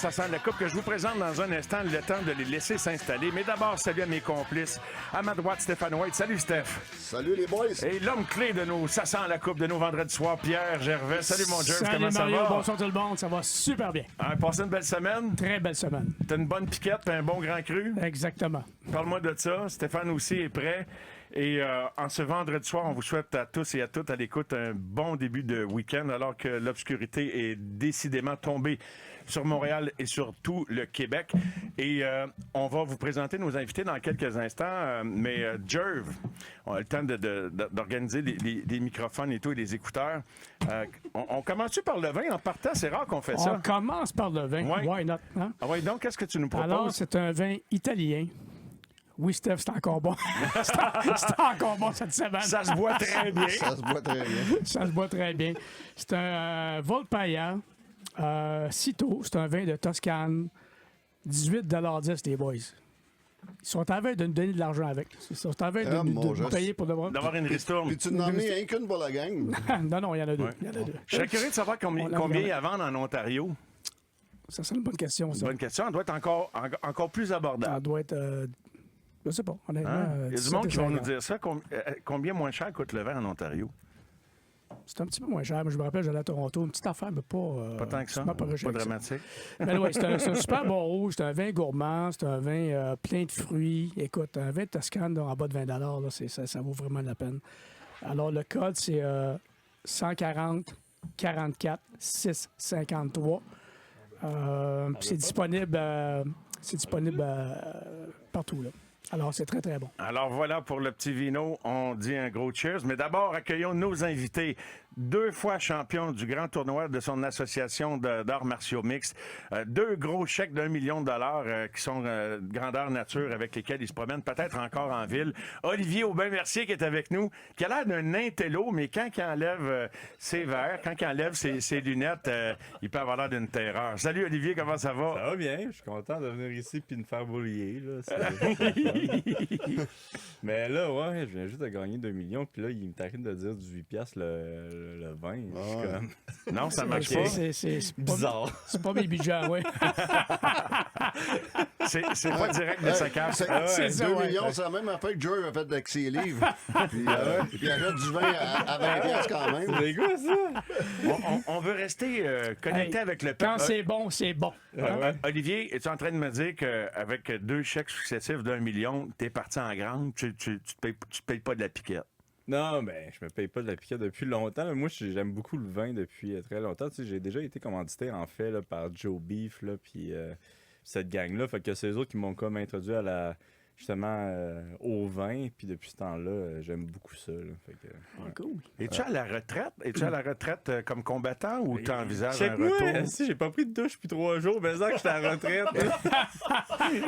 Ça sent la coupe que je vous présente dans un instant, le temps de les laisser s'installer. Mais d'abord, salut à mes complices. À ma droite, Stéphane White. Salut, Steph. Salut, les boys. Et l'homme clé de nos Ça sent la coupe de nos vendredis soirs, Pierre Gervais. Salut, mon Jerv. Salut, Comment Mario, ça va? bonsoir tout le monde. Ça va super bien. Passé une belle semaine? Très belle semaine. T'as une bonne piquette et un bon grand cru? Exactement. Parle-moi de ça. Stéphane aussi est prêt. Et en ce vendredi soir, on vous souhaite à tous et à toutes à l'écoute un bon début de week-end alors que l'obscurité est décidément tombée sur Montréal et sur tout le Québec. Et on va vous présenter nos invités dans quelques instants. Mais Jerv, on a le temps d'organiser les microphones et tout et les écouteurs. On commence-tu par le vin en partant? C'est rare qu'on fait ça. On commence par le vin. Ouais. Why not? Hein? Ah ouais, donc, qu'est-ce que tu nous proposes? Alors, c'est un vin italien. Oui, Steph, c'est encore bon. c'est encore bon cette semaine. Ça se boit très bien. Ça se boit très bien. Ça se boit très bien. C'est un Volpaia Cito. C'est un vin de Toscane. 18,10 les boys. Ils sont en train de nous donner de l'argent avec. Ils sont en train de nous payer pour de vrai. D'avoir une ristourne. Puis tu n'en as mis rien qu'une pour la gang. Non, il y en a deux. Ouais. Il y en a deux. Je serais curieux de savoir combien il y a à vendre en Ontario. Ça, c'est une bonne question, ça. Bonne question. Elle doit être encore plus abordable. Ça doit être... je sais pas, honnêtement. Hein? Il y a du monde qui vont 17,50. nous dire ça. Combien moins cher coûte le vin en Ontario? C'est un petit peu moins cher, mais je me rappelle, j'allais à Toronto. Une petite affaire, mais pas... Pas tant que ça. Pas dramatique. Mais oui, c'est un super bon rouge. C'est un vin gourmand. C'est un vin plein de fruits. Écoute, un vin de Toscane en bas de 20 là, ça vaut vraiment la peine. Alors, le code, c'est 140 44 6 53. C'est disponible partout, là. Alors, c'est très, très bon. Alors voilà, pour le petit vino, on dit un gros cheers. Mais d'abord, accueillons nos invités. 2 fois champion du grand tournoi de son association d'arts martiaux mixtes. 2 gros chèques d'1 million de dollars qui sont grandeur nature avec lesquels ils se promènent peut-être encore en ville. Olivier Aubin-Mercier qui est avec nous, qui a l'air d'un intello, mais quand il enlève ses verres, quand il enlève ses lunettes, il peut avoir l'air d'une terreur. Salut Olivier, comment ça va? Ça va bien, je suis content de venir ici puis de me faire boulier. Là. Mais là, ouais, je viens juste de gagner 2 millions, puis là, il m'arrive de dire 18$ le vin. Je suis comme... Non, ça marche pas. C'est bizarre. C'est pas mes budgets, oui. C'est pas direct de sa carte. C'est ça, 2 ouais. millions, c'est la même affaire que Joe a fait avec ses livres. Puis il achète du vin à 20$ quand même. C'est quoi ça? On veut rester connecté Hey, avec le peuple. Quand c'est bon, c'est bon. Ouais. Olivier, es-tu en train de me dire qu'avec 2 chèques successifs d'1 million, t'es parti en grande, tu te payes pas de la piquette? Non, ben, je me paye pas de la piquette depuis longtemps. Là. Moi, j'aime beaucoup le vin depuis très longtemps. Tu sais, j'ai déjà été commandité, en fait, là, par Joe Beef, là, puis cette gang-là. Fait que c'est eux autres qui m'ont comme introduit à la... justement au vin, puis depuis ce temps-là, j'aime beaucoup ça. Là. Fait que, ouais. Cool. Es-tu à la retraite? Es-tu à la retraite comme combattant ou t'envisages un Check-moi, retour? si j'ai pas pris de douche depuis 3 jours, ben ça que j'étais à la retraite.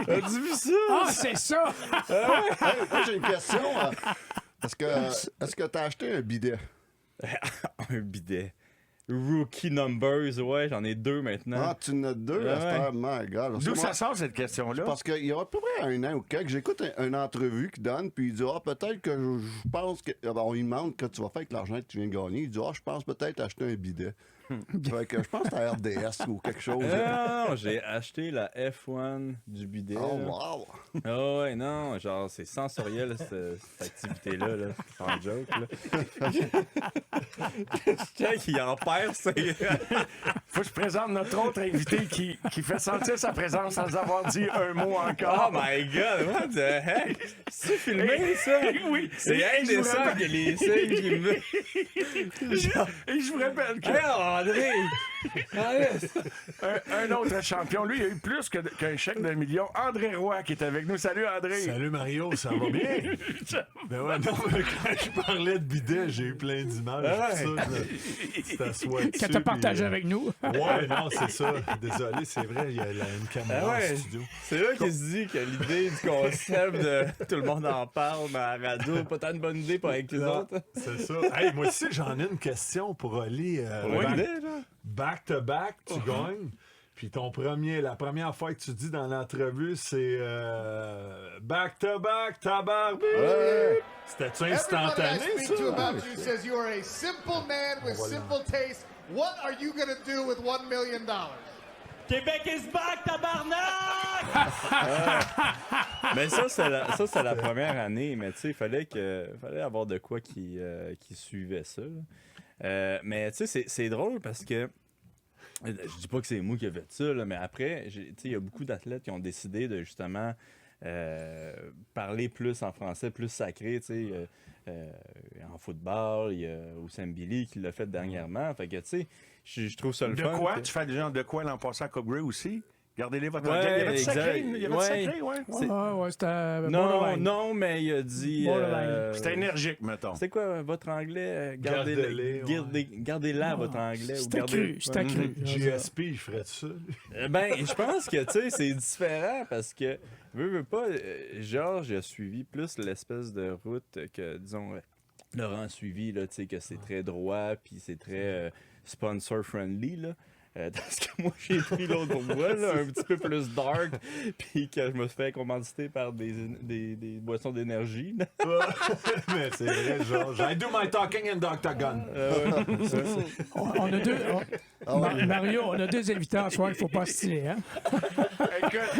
As-tu vu ça? Ah, c'est ça! Hey, moi, j'ai une question. Est-ce que t'as acheté un bidet? Un bidet. Rookie numbers, ouais, j'en ai 2 maintenant. Ah, tu en as 2 à cette heure, my God. D'où ça sort cette question-là? Parce qu'il y a à peu près 1 an ou quelques, j'écoute une entrevue qu'il donne, puis il dit peut-être que je pense que. On lui demande que tu vas faire avec l'argent que tu viens de gagner. Il dit je pense peut-être acheter un bidet. Fait que je pense que c'est à RDS ou quelque chose. Non, j'ai acheté la F1 du bidet. Oh, là. wow! Ah ouais, non, genre, c'est sensoriel, cette activité-là, là. En joke, là. Check, il en perd, c'est... Faut que je présente notre autre invité qui fait sentir sa présence sans avoir dit un mot encore. Oh my God, what the heck? C'est filmé, ça? Oui. C'est indécent que les signes qui me... Et je vous rappelle que Hey, André! un autre champion, lui, il a eu plus qu'un chèque d'1 million. André Roy qui est avec nous. Salut André. Salut Mario, ça va bien? Ben ouais, non, quand je parlais de bidet, j'ai eu plein d'images. Tu t'assois dessus. Que t'as partagé puis, avec nous. Ouais, non, c'est ça. Désolé, c'est vrai, il y a une caméra Ah ouais. en studio. C'est là qu'il se dit que l'idée du concept de tout le monde en parle, mais à la radio, pas tant de bonne idée pour avec les Non, autres. c'est ça. Hey, moi aussi, j'en ai une question pour Oli. Back-to-back, tu gagnes. Puis la première fois que tu dis dans l'entrevue, c'est back-to-back, tabarbu! Ouais. C'était-tu Everybody I instantané, speak to ça? about you says you are a simple man with simple taste. What are you going to do with $1 million? Québec is back, tabarnak! Mais ça, c'est la première année. Mais tu sais, il fallait avoir de quoi qui suivait ça. Mais tu sais, c'est drôle parce que je dis pas que c'est moi qui ai fait ça, là, mais après, il y a beaucoup d'athlètes qui ont décidé de justement parler plus en français, plus sacré, tu sais. En football, il y a Usain Billy qui l'a fait dernièrement. Fait que, tu sais, je trouve ça le De fun. quoi? Tu fais des gens de quoi l'an passé à Cobre aussi? Gardez-les votre Ouais, anglais. Il y avait du exact. sacré, il y avait du sacré, ouais. Ouais, c'était borderline. Non, mais il a dit... Borderline. C'était énergique, mettons. C'est quoi votre anglais? Gardez-la, votre anglais. C'était cru, c'était cru. GSP, il ferait ça. Ben, je pense que, tu sais, c'est différent parce que, veux pas, Georges a suivi plus l'espèce de route que, disons, Laurent a suivi, là, tu sais, que c'est très droit puis c'est très sponsor-friendly, là. Parce que moi, j'ai pris l'autre voie, là, un petit peu plus dark, puis que je me suis fait commanditer par des boissons d'énergie. là. Mais c'est vrai, genre, I do my talking in Octagon. On a deux. Mario, on a deux invités en soir, il ne faut pas se tirer, hein?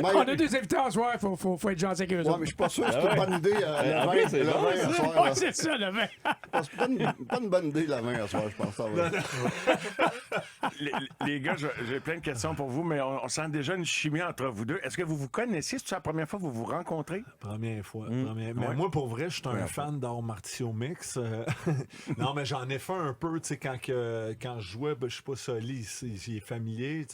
On a deux invités en soir, il faut être gentil avec eux Ouais, autres. mais je suis pas sûr que c'est une bonne idée. En plus, c'est bon, le vin à soir. Ouais, là. c'est ça, le vin. C'est pas une bonne idée, la main à soir, je pense. Ça va. Les gars, j'ai plein de questions pour vous, mais on sent déjà une chimie entre vous deux. Est-ce que vous vous connaissez? C'est la première fois que vous vous rencontrez? Première fois. Mais moi, pour vrai, je suis un fan d'arts martiaux mix. Non, mais j'en ai fait un peu, tu sais, quand je jouais, je sais pas, Soli, il est familier.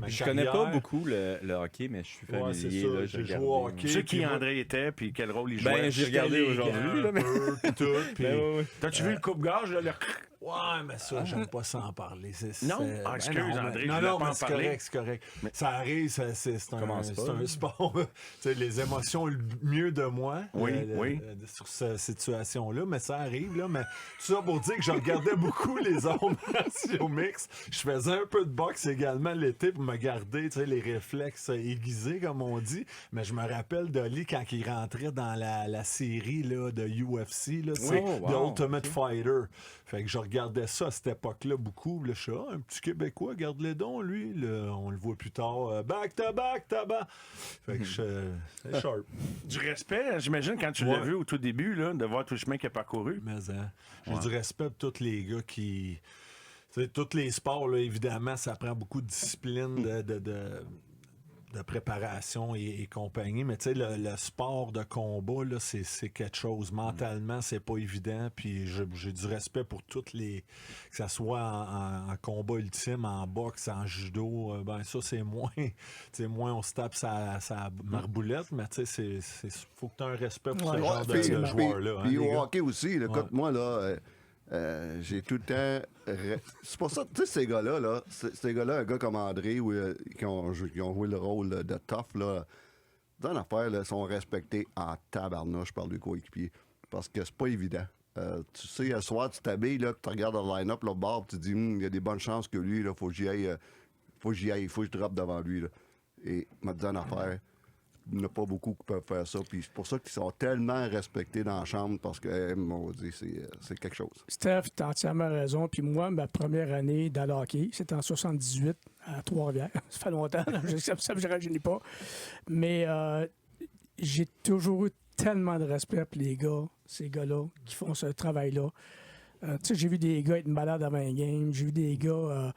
Je connais pas beaucoup le hockey, mais je suis familier. Ouais, c'est ça, là, j'ai j'ai joué au regardé. hockey. Tu sais qui puis moi- André était, puis quel rôle il jouait? Ben, j'ai regardé aujourd'hui, là, mais... puis tout, puis... Ben, ouais. T'as-tu vu le coupe-gorge, là? Ouais, mais ça, j'aime pas ça en parler. Non? Ah, excuse, André, je non, voulais non, pas mais en c'est parler. correct, c'est correct. Ça arrive, c'est Commence pas, un sport. Tu sais, les émotions le mieux de moi Oui, oui. sur cette situation-là, mais ça arrive. Là, mais tout ça pour dire que je regardais beaucoup les arts martiaux mix. Je faisais un peu de boxe également l'été pour me garder, tu sais, les réflexes aiguisés, comme on dit. Mais je me rappelle d'Oli quand il rentrait dans la série là, de UFC, là, c'est wow, The Ultimate Fighter. Fait que je regardais ça à cette époque-là beaucoup. Là, je suis un petit Québécois, garde-les donc, lui. Là, on le voit plus tard. Back to back, tabac. Fait que c'est sharp. Du respect, j'imagine, quand tu l'as vu au tout début, là, de voir tout le chemin qu'il a parcouru. Mais j'ai du respect pour tous les gars qui... Tu sais, tous les sports, là, évidemment, ça prend beaucoup de discipline, de préparation et compagnie. Mais tu sais, le sport de combat, là, c'est quelque chose. Mentalement, c'est pas évident. Puis j'ai du respect pour toutes les... Que ça soit en combat ultime, en boxe, en judo. Ben ça, c'est moins... Tu sais, moins on se tape sa marboulette. Mais tu sais, faut que tu aies un respect pour ce genre de joueurs-là. Puis hein, les au gars. hockey aussi, là, écoute, moi, là... j'ai tout le temps. C'est pour ça, tu sais, ces gars-là, un gars comme André, qui ont joué le rôle de tough, là, dans l'affaire, là, sont respectés en tabarnouche par le coéquipier. Parce que c'est pas évident. Tu sais, ce soir, tu t'habilles, là, tu regardes le line-up, le bord, tu te dis, il y a des bonnes chances que lui, il faut que j'y aille, faut que je droppe devant lui. Là. Et, m'a dit en affaire. Il n'y en a pas beaucoup qui peuvent faire ça. Puis c'est pour ça qu'ils sont tellement respectés dans la chambre parce que, mon Dieu, c'est quelque chose. Steph, tu as entièrement raison. Puis moi, ma première année dans le hockey, c'était en 78 à Trois-Rivières. Ça fait longtemps, là. Ça ne me rajeunit pas. Mais j'ai toujours eu tellement de respect pour les gars, ces gars-là, qui font ce travail-là. Tu sais, j'ai vu des gars être malades avant un game. J'ai vu des gars...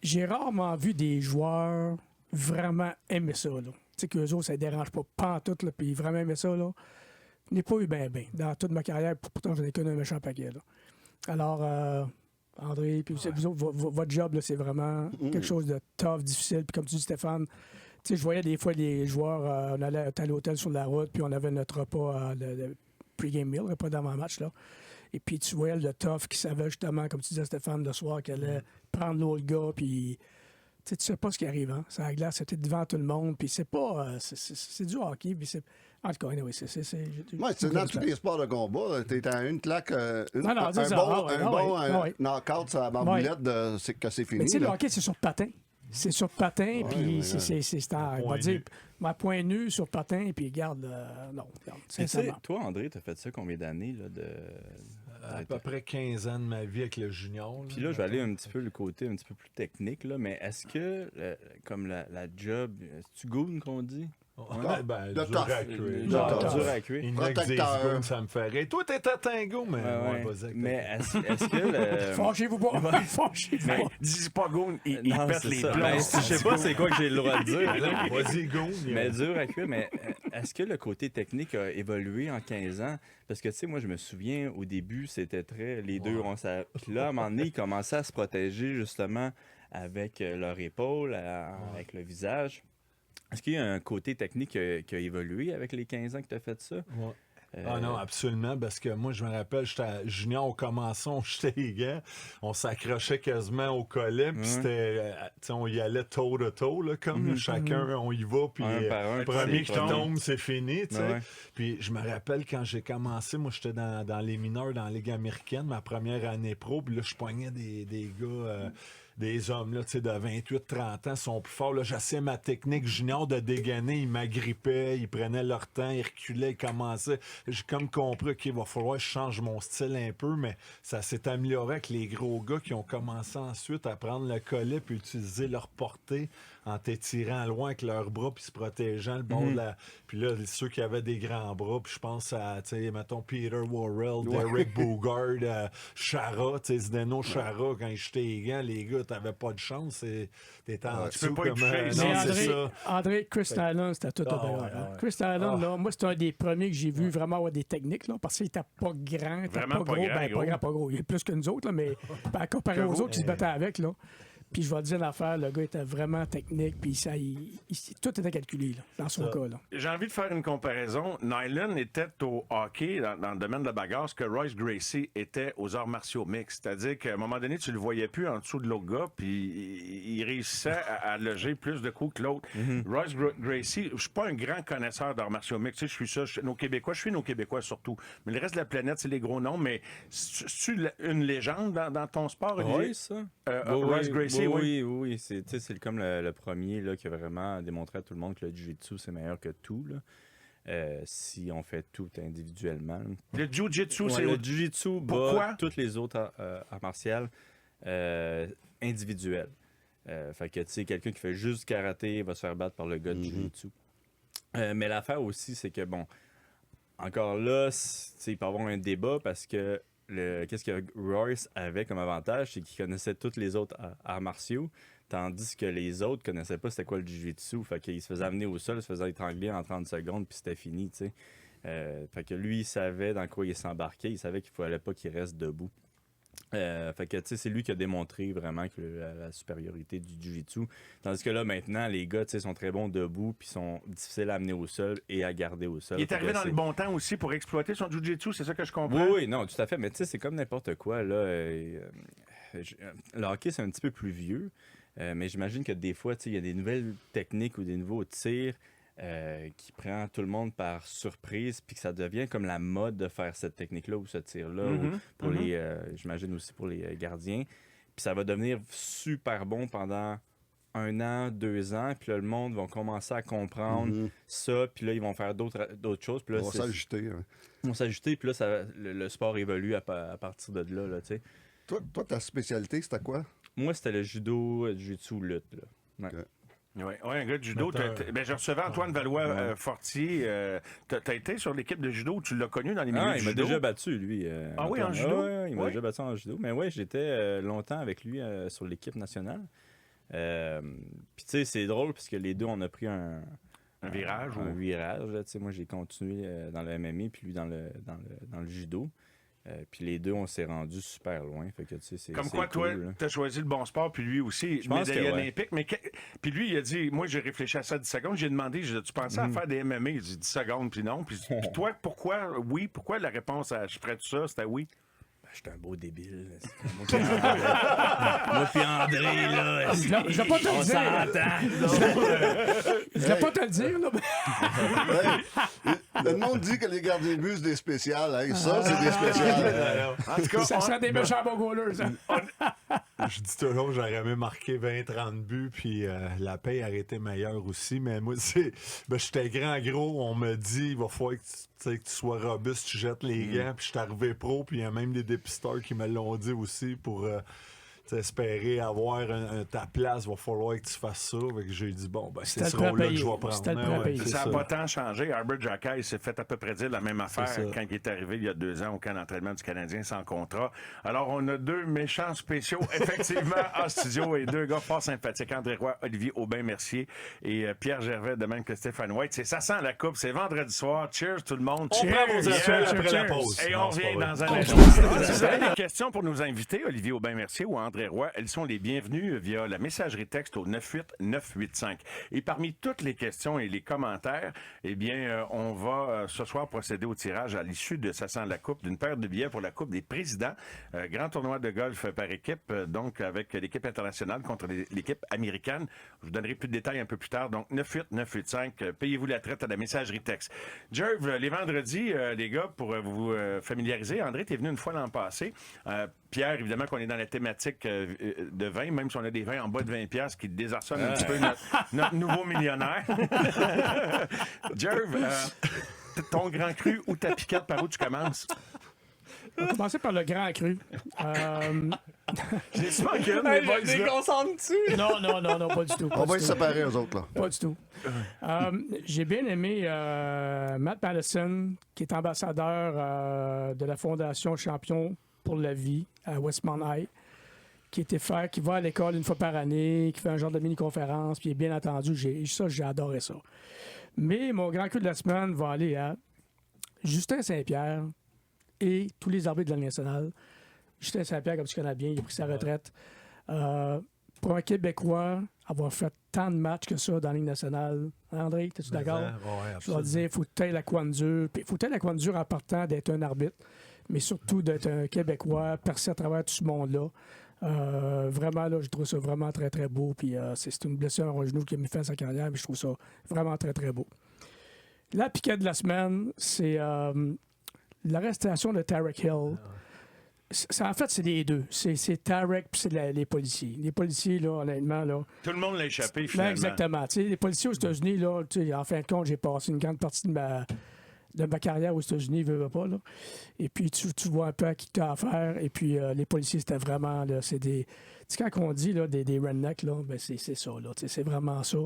j'ai rarement vu des joueurs vraiment aimer ça, là. Tu sais, qu'eux autres, ça ne dérange pas pantoute, là, puis vraiment aimer ça, là. Je n'ai pas eu bien. Dans toute ma carrière, pourtant, je n'ai connu un méchant paquet, là. Alors, André, puis vous autres, votre job, là, c'est vraiment quelque chose de tough, difficile. Puis comme tu dis, Stéphane, tu sais, je voyais des fois les joueurs, on allait à l'hôtel sur la route, puis on avait notre repas, le pre-game meal, repas d'avant-match, là. Et puis tu voyais le tough qui savait justement, comme tu disais, Stéphane, le soir, qu'elle allait prendre l'autre gars, puis... Tu sais pas ce qui arrive, hein? C'est la glace, c'était devant tout le monde, puis c'est pas... c'est du hockey, puis c'est... En tout cas, anyway, c'est dans tous les sports de combat. T'es en une claque, un bon knock-out sur la marboulette, c'est fini. Mais tu sais, le là. hockey, c'est sur patin. C'est sur patin, puis c'est on va dire, ma point nu sur patin, puis regarde, non, regarde, Tu sais, sincèrement. toi, André, t'as fait ça combien d'années, là, de... à peu près 15 ans de ma vie avec le junior. Puis là, je vais aller un petit peu le côté un petit peu plus technique, là, mais est-ce que, comme la job, c'est-tu goon qu'on dit? Ouais, ben, Le dur tough. à cuire. Le Genre, tough. dur à cuire. Il y en a qui disent Protecteur. goon, ça me fait rire. Toi, t'es un go, mais Ouais. vas-y avec Mais est-ce que le... Fâchez-vous pas. Fâchez-vous Mais pas. dis pas goon, il Non, pète c'est les ça. plombs. Ben, je sais pas c'est quoi que j'ai le droit de dire. ta- Vas-y, go. Mais dur à cuire, mais est-ce que le côté technique a évolué en 15 ans? Parce que, tu sais, moi, je me souviens, au début, c'était très... Les deux, Puis là, à un moment donné, ils commençaient à se protéger, justement, avec leur épaule, avec le visage. Est-ce qu'il y a un côté technique qui a évolué avec les 15 ans que tu as fait ça? Ouais. Ah non, absolument, parce que moi, je me rappelle, j'étais à junior, on commençait, on jetait les gants, on s'accrochait quasiment au collet, puis c'était, tu sais, on y allait toe to toe, là, comme chacun, on y va, puis Un par un, premier puis qui c'est tombe, c'est fini, tu sais. Ouais. Puis je me rappelle quand j'ai commencé, moi, j'étais dans les mineurs, dans la Ligue américaine, ma première année pro, puis là, je poignais des gars... des hommes là, tu sais, de 28-30 ans sont plus forts. Là, j'essayais ma technique junior de dégainer. Ils m'agrippaient, ils prenaient leur temps, ils reculaient, ils commençaient. J'ai comme compris, OK, il va falloir que je change mon style un peu, mais ça s'est amélioré avec les gros gars qui ont commencé ensuite à prendre le collet puis utiliser leur portée en t'étirant loin avec leurs bras puis se protégeant le bord de la... Puis là, ceux qui avaient des grands bras, puis je pense à, tu sais, mettons, Peter Worrell, Derek Bogard, Chara, tu sais, Zdeno Chara, quand ils jetaient les gants, les gars, t'avais pas de chance, t'étais en tu peux dessous pas comme... y toucher. non, Mais c'est ça. André, Chris Allen, c'était tout Ah, au ouais, dehors. ouais. Chris Allen, là, moi, c'était un des premiers que j'ai vu vraiment avoir des techniques, là, parce qu'il était pas grand, il était Vraiment pas pas gros, grand, ben, gros. pas grand, pas gros. Il est plus que nous autres, là, mais comparé aux autres qui se battaient avec, là. Puis je vais te dire l'affaire, le gars était vraiment technique, puis ça, tout était calculé, là, dans son cas, là. J'ai envie de faire une comparaison. Nyland était au hockey, dans le domaine de la bagarre, ce que Royce Gracie était aux arts martiaux mixtes. C'est-à-dire qu'à un moment donné, tu le voyais plus en dessous de l'autre gars, puis il réussissait à loger plus de coups que l'autre. Royce Gracie, je suis pas un grand connaisseur d'arts martiaux mixtes. Tu sais, je suis ça, je suis nos Québécois surtout. Mais le reste de la planète, c'est les gros noms. Mais c'est-tu une légende dans ton sport, Olivier? Oui, ça. Royce Gracie, oui. Oui. C'est comme le premier là, qui a vraiment démontré à tout le monde que le jiu-jitsu, c'est meilleur que tout. Là. Si on fait tout individuellement. Le jiu-jitsu, c'est... Le jiu-jitsu Pourquoi? bat toutes les autres arts martiales individuelles. Fait que, tu sais, quelqu'un qui fait juste du karaté va se faire battre par le gars de jiu-jitsu. Mais l'affaire aussi, c'est que, bon, encore là, il peut y avoir un débat parce que qu'est-ce que Royce avait comme avantage, c'est qu'il connaissait tous les autres arts martiaux, tandis que les autres connaissaient pas c'était quoi le jiu-jitsu. Fait qu'il se faisait amener au sol, il se faisait étrangler en 30 secondes, puis c'était fini, tu sais. Fait que lui, il savait dans quoi il s'embarquait, il savait qu'il fallait pas qu'il reste debout. Fait que, tu sais, c'est lui qui a démontré vraiment que la supériorité du jiu-jitsu. Tandis que là, maintenant, les gars, tu sais, sont très bons debout puis sont difficiles à amener au sol et à garder au sol. Il est arrivé dans le bon temps aussi pour exploiter son jiu-jitsu, c'est ça que je comprends? Oui, non, tout à fait. Mais tu sais, c'est comme n'importe quoi, là. Le hockey, c'est un petit peu plus vieux. Mais j'imagine que des fois, tu sais, il y a des nouvelles techniques ou des nouveaux tirs qui prend tout le monde par surprise, puis que ça devient comme la mode de faire cette technique-là ou ce tir-là, ou pour les, j'imagine aussi pour les gardiens. Puis ça va devenir super bon pendant 1 an, 2 ans, puis là, le monde va commencer à comprendre ça, puis là, ils vont faire d'autres choses. Puis là, On va s'ajuster. Hein. Ils vont s'ajuster, puis là, le sport évolue à partir de là, tu sais. Toi, ta spécialité, c'était quoi? Moi, c'était le judo, le jiu-jitsu, lutte, là. Ouais. Ok. Oui, un gars de judo. Je recevais Antoine Valois-Fortier. T'as été sur l'équipe de judo, tu l'as connu dans les milieux Ah, du il m'a judo? déjà battu, lui. Ah oui, en Antoine. judo? Ouais, il m'a Oui. déjà battu en judo. Mais oui, j'étais longtemps avec lui sur l'équipe nationale. Puis tu sais, c'est drôle parce que les deux, on a pris un virage. Un virage. Tu sais, moi, j'ai continué dans le MMA puis lui dans le judo. Puis les deux, on s'est rendus super loin. Fait que, tu sais, c'est Comme c'est quoi, toi, cool, là. t'as choisi le bon sport, puis lui aussi, Je pense médaille que ouais. olympique. Mais puis lui, il a dit, moi, j'ai réfléchi à ça 10 secondes. J'ai demandé, tu pensais à faire des MMA? Il dit 10 secondes, puis non. Puis toi, pourquoi oui? Pourquoi la réponse à je ferais tout ça, c'était oui? J'étais un beau débile. Moi puis André, là. Je vais pas te On le dire. s'entend. Je vais pas te le dire, là. Le monde dit que les gardiens de but, c'est des spéciales. Hey, ça, c'est des spéciales. En tout cas, Ça serait des méchants bons goalers, ça. Je dis toujours, j'aurais aimé marquer 20-30 buts, puis la paye aurait été meilleure aussi. Mais moi, j'étais grand gros. On me dit, il va falloir que tu sois robuste, tu jettes les gants. Puis je suis arrivé pro, puis il y a même des dépisteurs qui me l'ont dit aussi pour espérer avoir ta place. Il va falloir que tu fasses ça. Fait que j'ai dit, bon, c'est ce rôle-là que je vais prendre. C'était le prêt à payer. ça n'a pas tant changé. Herbert Jacquet s'est fait à peu près dire la même affaire ça. quand il est arrivé il y a 2 ans au camp d'entraînement du Canadien sans contrat. Alors, on a 2 méchants spéciaux, effectivement, en studio et 2 gars fort sympathiques. André Roy, Olivier Aubin-Mercier et Pierre Gervais, de même que Stéphane White. Ça sent la coupe. C'est vendredi soir. Cheers, tout le monde. On prend vos appels après la pause. Et Non, on c'est revient pas dans vrai. un instant. Si vous avez des questions pour nos invités, Olivier Aubin-Mercier ou André Roy, elles sont les bienvenues via la messagerie texte au 98985. Et parmi toutes les questions et les commentaires, eh bien, on va ce soir procéder au tirage à l'issue de Ça sent la coupe d'une paire de billets pour la Coupe des présidents. Grand tournoi de golf par équipe, donc avec l'équipe internationale contre l'équipe américaine. Je vous donnerai plus de détails un peu plus tard. Donc, 98985, payez-vous la traite à la messagerie texte. Jerv, les vendredis, les gars, pour vous familiariser, André, t'es venu une fois l'an passé. Pierre, évidemment qu'on est dans la thématique de vin, même si on a des vins en bas de 20$ qui désarçonnent un petit peu notre nouveau millionnaire. Jerv, ton grand cru ou ta piquette, par où tu commences? On va commencer par le grand cru. J'ai souvent qu'une, mais boys, là. Non, pas du tout. On va se séparer, eux autres, là. Pas du tout. J'ai bien aimé Matt Madison, qui est ambassadeur de la Fondation Champion pour la vie à Westmount High, qui va à l'école une fois par année, qui fait un genre de mini-conférence, puis bien entendu, j'ai adoré ça. Mais mon grand cru de la semaine va aller à Justin Saint-Pierre et tous les arbitres de la Ligue nationale. Justin Saint-Pierre, comme tu connais bien, il a pris sa retraite. Pour un Québécois, avoir fait tant de matchs que ça dans la Ligue nationale, André, es-tu d'accord? Je dois dire, il faut tailler la coin dure. Il faut tailler la coin dure en partant d'être un arbitre, mais surtout d'être un Québécois, percé à travers tout ce monde-là. Vraiment, là, je trouve ça vraiment très, très beau. Puis c'est une blessure à un genou qui a mis fin à sa carrière, mais je trouve ça vraiment très, très beau. La piquette de la semaine, c'est l'arrestation de Tarek Hill. En fait, c'est les deux. C'est Tarek puis c'est les policiers. Les policiers, là, honnêtement, là... Tout le monde l'a échappé, Ben, finalement. exactement. Tu sais, les policiers aux États-Unis, là, tu sais, en fin de compte, j'ai passé une grande partie de ma carrière aux États-Unis, veux pas, là. Et puis, tu vois un peu à qui tu as affaire. Et puis, les policiers, c'était vraiment, là, c'est des... Tu sais, quand on dit, là, des rednecks, là, ben, c'est ça, là. Tu sais, c'est vraiment ça.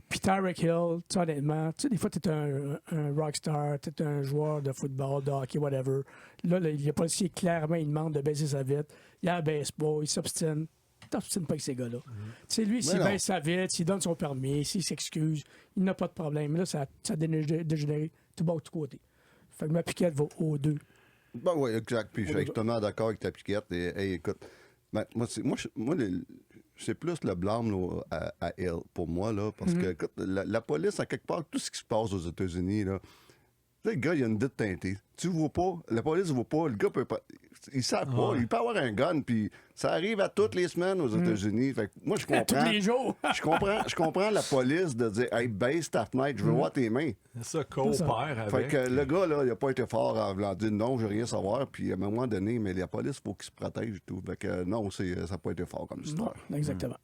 Puis Tarek Hill, tu sais, honnêtement, tu sais, des fois, tu es un rockstar, tu es un joueur de football, de hockey, whatever. Là, les policiers, clairement, ils demandent de baisser sa vitre. Il a baisse pas, il s'obstine. T'obstines pas avec ces gars-là. Tu sais, lui, s'il baisse sa vitre, s'il donne son permis, s'il s'excuse, il n'a pas de problème. Là, ça a dégénéré tout bas, de tout côté. Fait que ma piquette va aux deux. Ben oui, exact. Puis je suis totalement d'accord avec ta piquette. Et écoute, ben, c'est plus le blâme là, à Hill pour moi, là, parce que écoute, la police, à quelque part, tout ce qui se passe aux États-Unis, là, le gars, il a une dette teintée. Tu ne vois pas, la police ne voit pas, le gars peut pas. Ils savent pas. Il peut avoir un gun, puis ça arrive à toutes les semaines aux États-Unis. Fait que moi, je comprends. Tous les jours. je comprends la police de dire, hey, baisse ta fenêtre, je veux voir tes mains. C'est ça, coopère Fait avec. que le gars, là, il n'a pas été fort en voulant dire non, je veux rien savoir. Puis à un moment donné, mais la police, il faut qu'il se protège et tout. Fait que non, ça n'a pas été fort comme histoire. Non, exactement.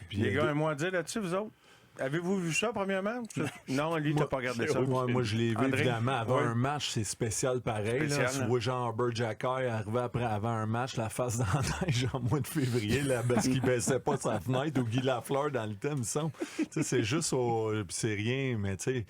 Puis, Les gars, un mot à dire là-dessus, vous autres? Avez-vous vu ça, premièrement? Non, lui, t'as pas regardé ça. Moi, je l'ai vu, André? évidemment. Avant Ouais. un match, c'est spécial pareil. Spécial, Là. Tu hein. vois Jean-Herbert Jacquet arriver avant un match, la face dans la neige en mois de février, là, parce qu'il baissait pas sa fenêtre, ou Guy Lafleur dans le thème, il me semble. Tu sais, c'est juste c'est rien, mais tu sais...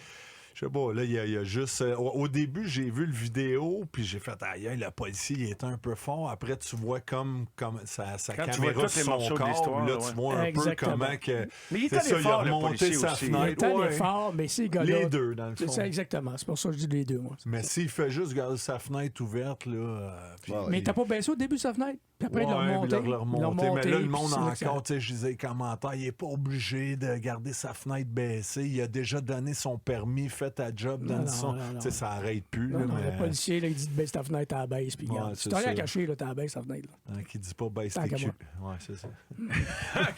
Je sais pas, là, il y a juste... au début, j'ai vu le vidéo, puis j'ai fait « Aïe, le policier, il était un peu fort. » Après, tu vois comme sa Quand tu vois caméra tous les sur morceaux son de corps, l'histoire, là, ouais. tu vois un Exactement. peu comment que... Mais il est c'est allé ça, il a fort, le remonté policier sa aussi. Il est fenêtre. allé ouais. fort, mais ces gars-là... Les deux, dans le C'est fond. ça, exactement. C'est pour ça que je dis les deux, moi. Mais s'il fait juste garder sa fenêtre ouverte, là... puis- Ouais, Mais t'as pas baissé au début sa fenêtre? Puis après, ils l'ont Ouais, monté. ils l'ont Ils l'ont remonté. Mais là, le monde puis c'est là que ça- encore, tu sais, je disais les commentaires, il n'est pas obligé de garder sa fenêtre baissée. Il a déjà donné son permis, fait ta job, Non, donne non, son. non, non. Tu sais, ça arrête plus. Non, là, non, mais... le policier, là, il dit baisse ta fenêtre à la baisse. Puis Ouais, regarde. c'est Tu t'as rien ça. caché, là, ta baisse ta fenêtre. Là. Tant qu'il dit pas baisse Tant tes qu'à moi. culottes. Ouais, c'est ça.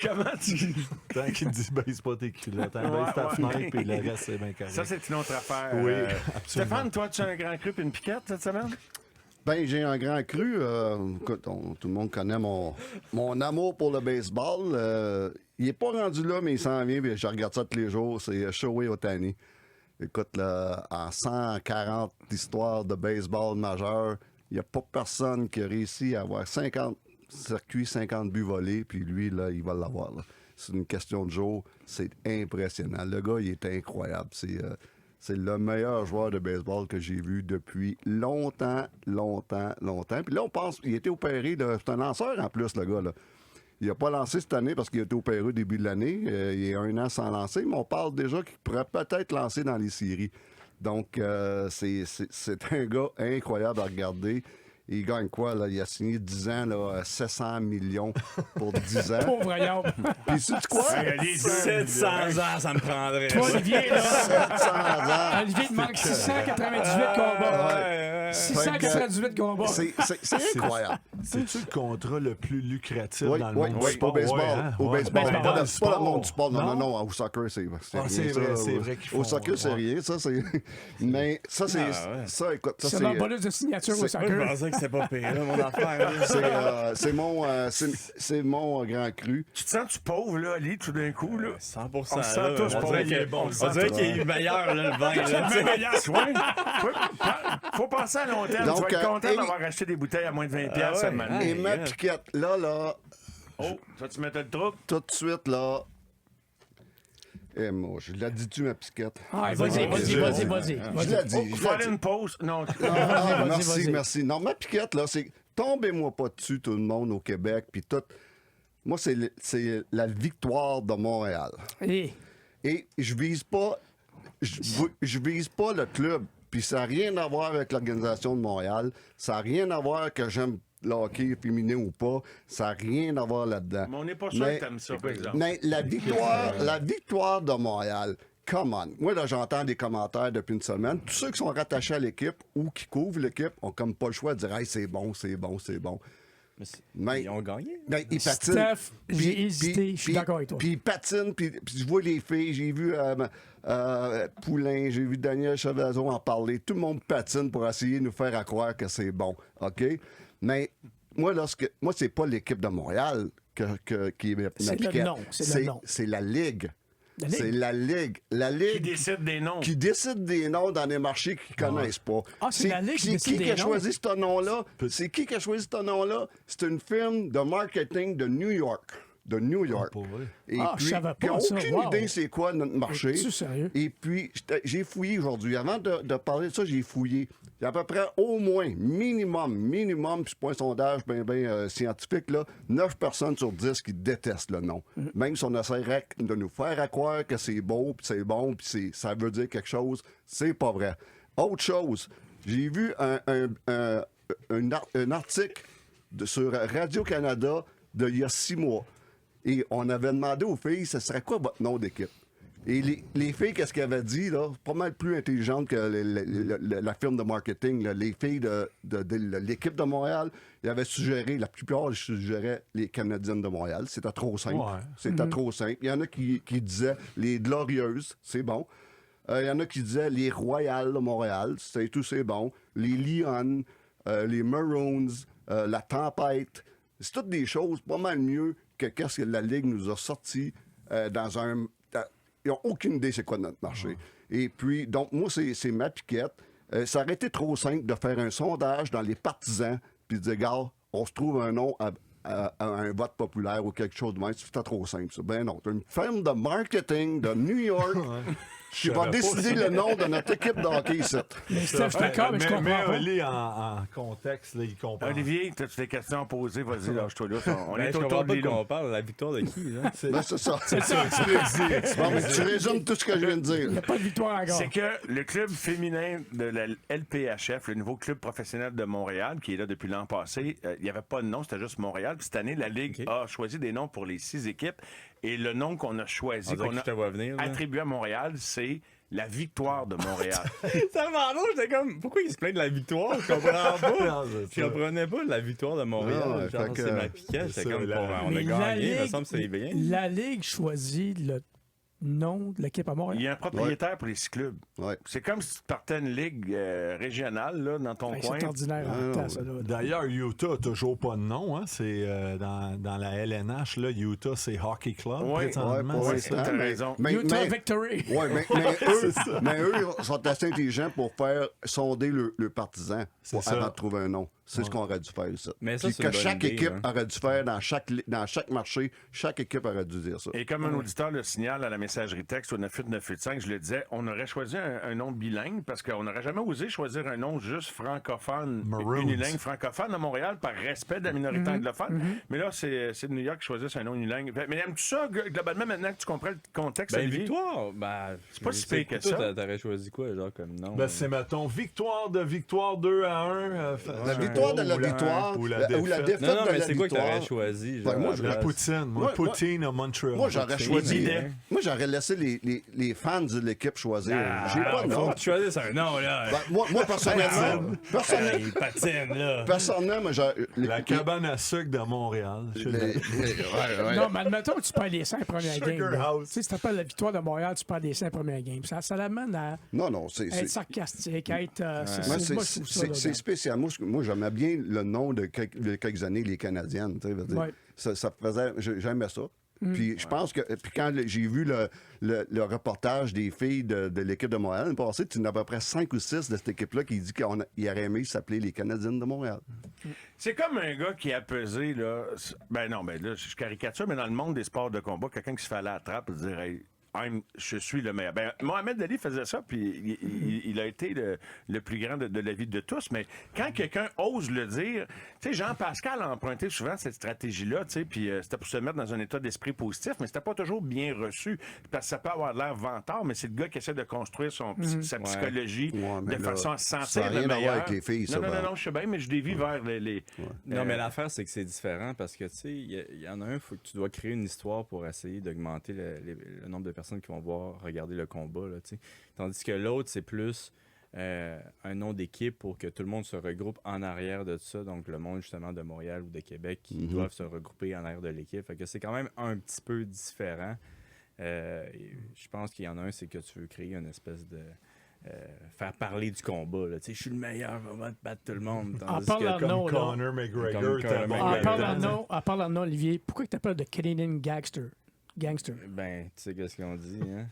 Comment tu... Tant qu'il dit baisse pas tes culottes. Hein, baisse ta Ouais, fenêtre, ouais. puis le reste, c'est bien correct. Ça, c'est une autre affaire. Oui, absolument. Stéphane, toi, tu as un grand cru et une piquette cette semaine? Ben, j'ai un grand cru. Écoute, tout le monde connaît mon amour pour le baseball. Il est pas rendu là, mais il s'en vient. Puis je regarde ça tous les jours. C'est Shohei Ohtani. Écoute, là, en 140 histoires de baseball majeur, il n'y a pas personne qui a réussi à avoir 50 circuits, 50 buts volés. Puis lui, là, il va l'avoir. Là. C'est une question de jour. C'est impressionnant. Le gars, il est incroyable. C'est le meilleur joueur de baseball que j'ai vu depuis longtemps. Puis là, on pense, il a été opéré, c'est un lanceur en plus, le gars, là. Il n'a pas lancé cette année parce qu'il a été opéré au début de l'année. Il est 1 an sans lancer, mais on parle déjà qu'il pourrait peut-être lancer dans les séries. Donc, c'est un gars incroyable à regarder. Il gagne quoi, là? Il a signé 10 ans, là, 700 millions pour 10 ans. Pauvre Yab. Puis, sais-tu quoi? 700 ans, ça me prendrait. Toi, Olivier, là. 700 ans. Olivier, il manque 698 combats. 698 combats. C'est incroyable. C'est-tu le contrat le plus lucratif Oui, dans le oui, monde oui, du sport? au baseball. Ouais, hein? Au Ouais. baseball. Baseball. Pas Dans le monde du sport. Non? Non, au soccer, c'est Ah, rien, c'est ça. vrai, c'est vrai qu'ils Au font, soccer, c'est ouais. rien. Ça, c'est... Mais ça, c'est... Ça, écoute, ça, C'est c'est... leur bonus de signature au Moi, je soccer. pensais que c'était pas pire, là, mon affaire. C'est mon grand cru. Tu te sens-tu pauvre, là, Ali, tout d'un coup, là? 100%. On se sent là, tous on pauvres. dirait Il est que- bon, on dirait qu'il est meilleur, là, le vin. Là, tu sais. Faut penser à long terme. Donc, tu vas être content et- d'avoir acheté des bouteilles à moins de 20$ Ah ouais. cette année. Et ma yeah. piquette, là, Oh, toi, tu mettais le trouble? tout de suite, là... Eh, moi, je l'ai dit-tu, ma piquette? Ah, vas-y. Je l'ai dit. Oh, je faut l'ai aller dit. une pause. Non, Ah, vas-y. merci. Non, ma piquette, là, c'est... Tombez-moi pas dessus, tout le monde, au Québec, puis tout... Moi, c'est la victoire de Montréal. Et Et je vise pas... Je vise pas le club. Puis ça n'a rien à voir avec l'organisation de Montréal. Ça n'a rien à voir que j'aime le hockey féminin ou pas. Ça n'a rien à voir là-dedans. mais on n'est pas sûr que t'aimes ça, par exemple. Mais la victoire de Montréal, come on. Moi, là, j'entends des commentaires depuis une semaine. Tous ceux qui sont rattachés à l'équipe ou qui couvrent l'équipe ont comme pas le choix de dire « Hey, c'est bon. » Mais Ils ont gagné. ben, ils patinent. Steph, j'ai Puis- hésité. Je suis puis- d'accord avec toi. Puis ils patinent, puis je vois les filles. J'ai vu Poulain, j'ai vu Daniel Chavazon en parler. Tout le monde patine pour essayer de nous faire à croire que c'est bon. OK? Mais moi, c'est pas l'équipe de Montréal qui est ma C'est le piquette. nom, c'est le nom. C'est la Ligue. La Ligue? C'est la Ligue. La Qui Ligue décide des noms? qui décide des noms dans des marchés qu'ils connaissent pas. Ah, c'est la Ligue qui décide qui des a noms? choisi ce nom-là? C'est qui a choisi ce nom-là? C'est une firme de marketing de New York. Pour vrai. Et Ah, je puis, savais pas ils n'ont ça. aucune Wow. idée c'est quoi notre marché. Es-tu sérieux? Et puis, j'ai fouillé aujourd'hui. Avant de parler de ça, j'ai fouillé. Il y a à peu près au moins, minimum, puis c'est pas un sondage bien scientifique, là, 9 personnes sur 10 qui détestent le nom. Même si on essaierait de nous faire à croire que c'est beau, puis c'est bon, puis ça veut dire quelque chose, c'est pas vrai. Autre chose, j'ai vu un article sur Radio-Canada d'il y a 6 mois. Et on avait demandé aux filles, ce serait quoi votre nom d'équipe? Et les filles, qu'est-ce qu'elles avaient dit, là? Pas mal plus intelligentes que la firme de marketing. Là. Les filles de l'équipe de Montréal, ils avaient suggéré, la plupart suggéraient les Canadiennes de Montréal. C'était trop simple. Ouais. C'était trop simple. Il y en a qui disaient les Glorieuses, c'est bon. Il y en a qui disaient les Royales de Montréal, c'est bon. Les Lions, les Maroons, la Tempête. C'est toutes des choses pas mal mieux que qu'est-ce que la Ligue nous a sorti dans un... Ils n'ont aucune idée c'est quoi notre marché. Et puis, donc, moi, c'est ma piquette. Ça aurait été trop simple de faire un sondage dans les partisans puis de dire, gars, on se trouve un nom à un vote populaire ou quelque chose de même. C'était trop simple, ça. Ben non, t'as une firme de marketing de New York qui va décider le nom de notre équipe de hockey ici. Mais Steph, je suis d'accord, mais je comprends Mais pas. Oli en contexte, là, il comprend. Olivier, as-tu des questions à poser? Vas-y, lâche-toi là. On Ben, est je autour comprends de pas de l'îlot. quoi on parle. La victoire de qui, là? Ben, c'est ça. Tu l'exis. Bon, mais tu résumes tout ce que je viens de dire. Il n'y a pas de victoire encore. C'est que le club féminin de la LPHF, le nouveau club professionnel de Montréal, qui est là depuis l'an passé, il n'y avait pas de nom, c'était juste Montréal. Puis cette année, la Ligue a choisi des noms pour les 6 équipes. Et le nom qu'on a choisi, On dirait qu'on que je te vois venir. a là. attribué à Montréal, c'est la victoire de Montréal. Ça m'a l'air, j'étais comme, pourquoi il se plaint de la victoire? Je comprends pas. Non, c'est Je ça. comprenais pas la victoire de Montréal. Non, ouais, Genre, fait que, c'est ma piquette. c'est J'étais ça, comme, la- bon, on a Mais gagné, il me semble que c'est bien. la Ligue choisit le nom de l'équipe à Il Montréal. y a un propriétaire pour les 6 clubs. Ouais. C'est comme si tu partais une ligue régionale là, dans ton Hey, coin. c'est ordinaire en Ah, temps, ouais. ça. Là. D'ailleurs, Utah n'a toujours pas de nom. Hein? C'est dans la LNH, là, Utah, c'est Hockey Club. Ouais, présentement, pour c'est l'instant, ça. t'as raison. Utah Victory. Ouais, mais eux sont assez intelligents pour faire sonder le partisan C'est ça. avant de trouver un nom. C'est ce qu'on aurait dû faire, ça. Mais ça, Puis c'est que une bonne chaque idée, équipe hein. aurait dû faire dans chaque marché, chaque équipe aurait dû dire ça. Et comme un auditeur le signale à la messagerie texte au 98985, je le disais, on aurait choisi un nom bilingue parce qu'on n'aurait jamais osé choisir un nom juste francophone, Maroons. unilingue francophone à Montréal par respect de la minorité anglophone. Mais là, c'est de New York qui choisissent un nom unilingue. Mais aimes-tu ça, globalement, maintenant que tu comprends le contexte, Ben, Olivier? victoire, ben. C'est pas si pire que ça. Toi, t'aurais choisi quoi, genre, comme nom? Ben, c'est, mettons, victoire 2-1. La victoire de la victoire ou la ou la défaite. défaite Non, non, de mais la c'est quoi que t'aurais victoire. choisi? Ben, Genre, moi, à je la La place? poutine. Moi, Poutine à Montréal. Moi, j'aurais Poutine. choisi. idée. Moi, j'aurais laissé les fans de l'équipe choisir. J'ai pas de Faut nom. que tu choisisses un nom, là. Ben, moi, personnellement, Il patine, là. personnellement, moi, La cabane à sucre de Montréal. Non, mais admettons que tu perds les 5 premières Sugar games. là. House. Tu sais, si t'appelles la victoire de Montréal, tu perds les 5 premières games. Ça l'amène à Non, c'est. être sarcastique, à être. Moi, moi, je trouve ça. là, c'est spécial. Moi, j'aimais bien le nom de quelques années, les Canadiennes. Tu sais, veux dire. Ouais. Ça faisait. J'aimais ça. Puis je pense que. Puis quand j'ai vu le reportage des filles de l'équipe de Montréal, l'année passée, tu en as à peu près 5 ou 6 de cette équipe-là qui dit qu'il aurait aimé s'appeler les Canadiennes de Montréal. C'est comme un gars qui a pesé, là. Ben non, ben là, je caricature, mais dans le monde des sports de combat, quelqu'un qui se fait aller à la trappe et dire, hey, je suis le meilleur. Ben, Mohamed Ali faisait ça, puis il a été le plus grand de la vie de tous. Mais quand quelqu'un ose le dire, tu sais, Jean-Pascal a emprunté souvent cette stratégie-là, tu sais, puis c'était pour se mettre dans un état d'esprit positif, mais c'était pas toujours bien reçu, parce que ça peut avoir l'air vantard, mais c'est le gars qui essaie de construire sa psychologie Ouais, mais de là, façon à se ça sentir n'a le rien à voir meilleur. avec les filles, ça, Non, ben. je sais bien, mais je dévie vers les Non, mais l'affaire, c'est que c'est différent parce que, tu sais, il y en a un, faut que tu dois créer une histoire pour essayer d'augmenter le nombre de personnes qui vont regarder le combat, là, tu sais. Tandis que l'autre, c'est plus un nom d'équipe pour que tout le monde se regroupe en arrière de ça. Donc, le monde, justement, de Montréal ou de Québec qui doivent se regrouper en arrière de l'équipe. Fait que c'est quand même un petit peu différent. Je pense qu'il y en a un, c'est que tu veux créer une espèce de... faire parler du combat. Tu sais, je suis le meilleur, on va te battre tout le monde. En Tandis parlant que de comme nom, là. Conor McGregor. Comme t'as Conor bon McGregor. En parlant de nom, Olivier, pourquoi tu t'appelles de Canadian Gangster? Ben, tu sais qu'est-ce qu'on dit, hein?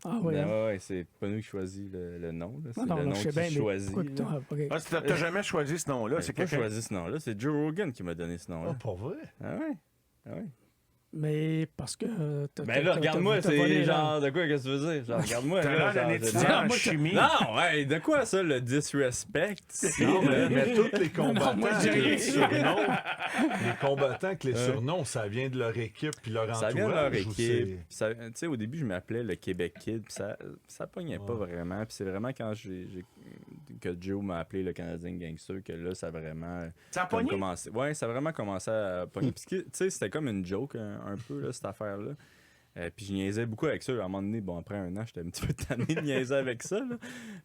Ah oui. Ben, hein? ouais, c'est pas nous qui choisit le nom. Là. C'est Non, le non, nom je sais qui bien, mais choisit. pourquoi que là. t'as- ok. Ah, t'as jamais choisi ce nom-là, Ben, c'est j'ai pas quelqu'un... choisi ce nom-là. C'est Joe Rogan qui m'a donné ce nom-là. Ah, pas vrai? Ah ouais? Ah ouais? Mais parce que. Ben là, regarde-moi, c'est genre de quoi qu'est-ce que tu veux dire? Genre, regarde-moi. T'as là, l'air d'un genre, étudiant Non, en moi, chimie. Non, ouais, de quoi ça, le disrespect? Non, mais tous les combattants, moi, je dis rien. les surnoms, les combattants avec les surnoms, ça vient de leur équipe puis leur entourage. Ça vient de leur ou équipe. c'est- Puis ça- Tu sais, au début, je m'appelais le Québec Kid, puis ça pognait pas vraiment. Puis c'est vraiment quand que Joe m'a appelé le Canadien Gangster que là, ça a vraiment... Ça a comme pogné? commencé. Ouais, ça a vraiment commencé à pogner. Puis, tu sais, c'était comme une joke un peu, là, cette affaire-là. Puis je niaisais beaucoup avec ça. À un moment donné, bon, après un an, j'étais un petit peu tanné de niaiser avec ça. Là.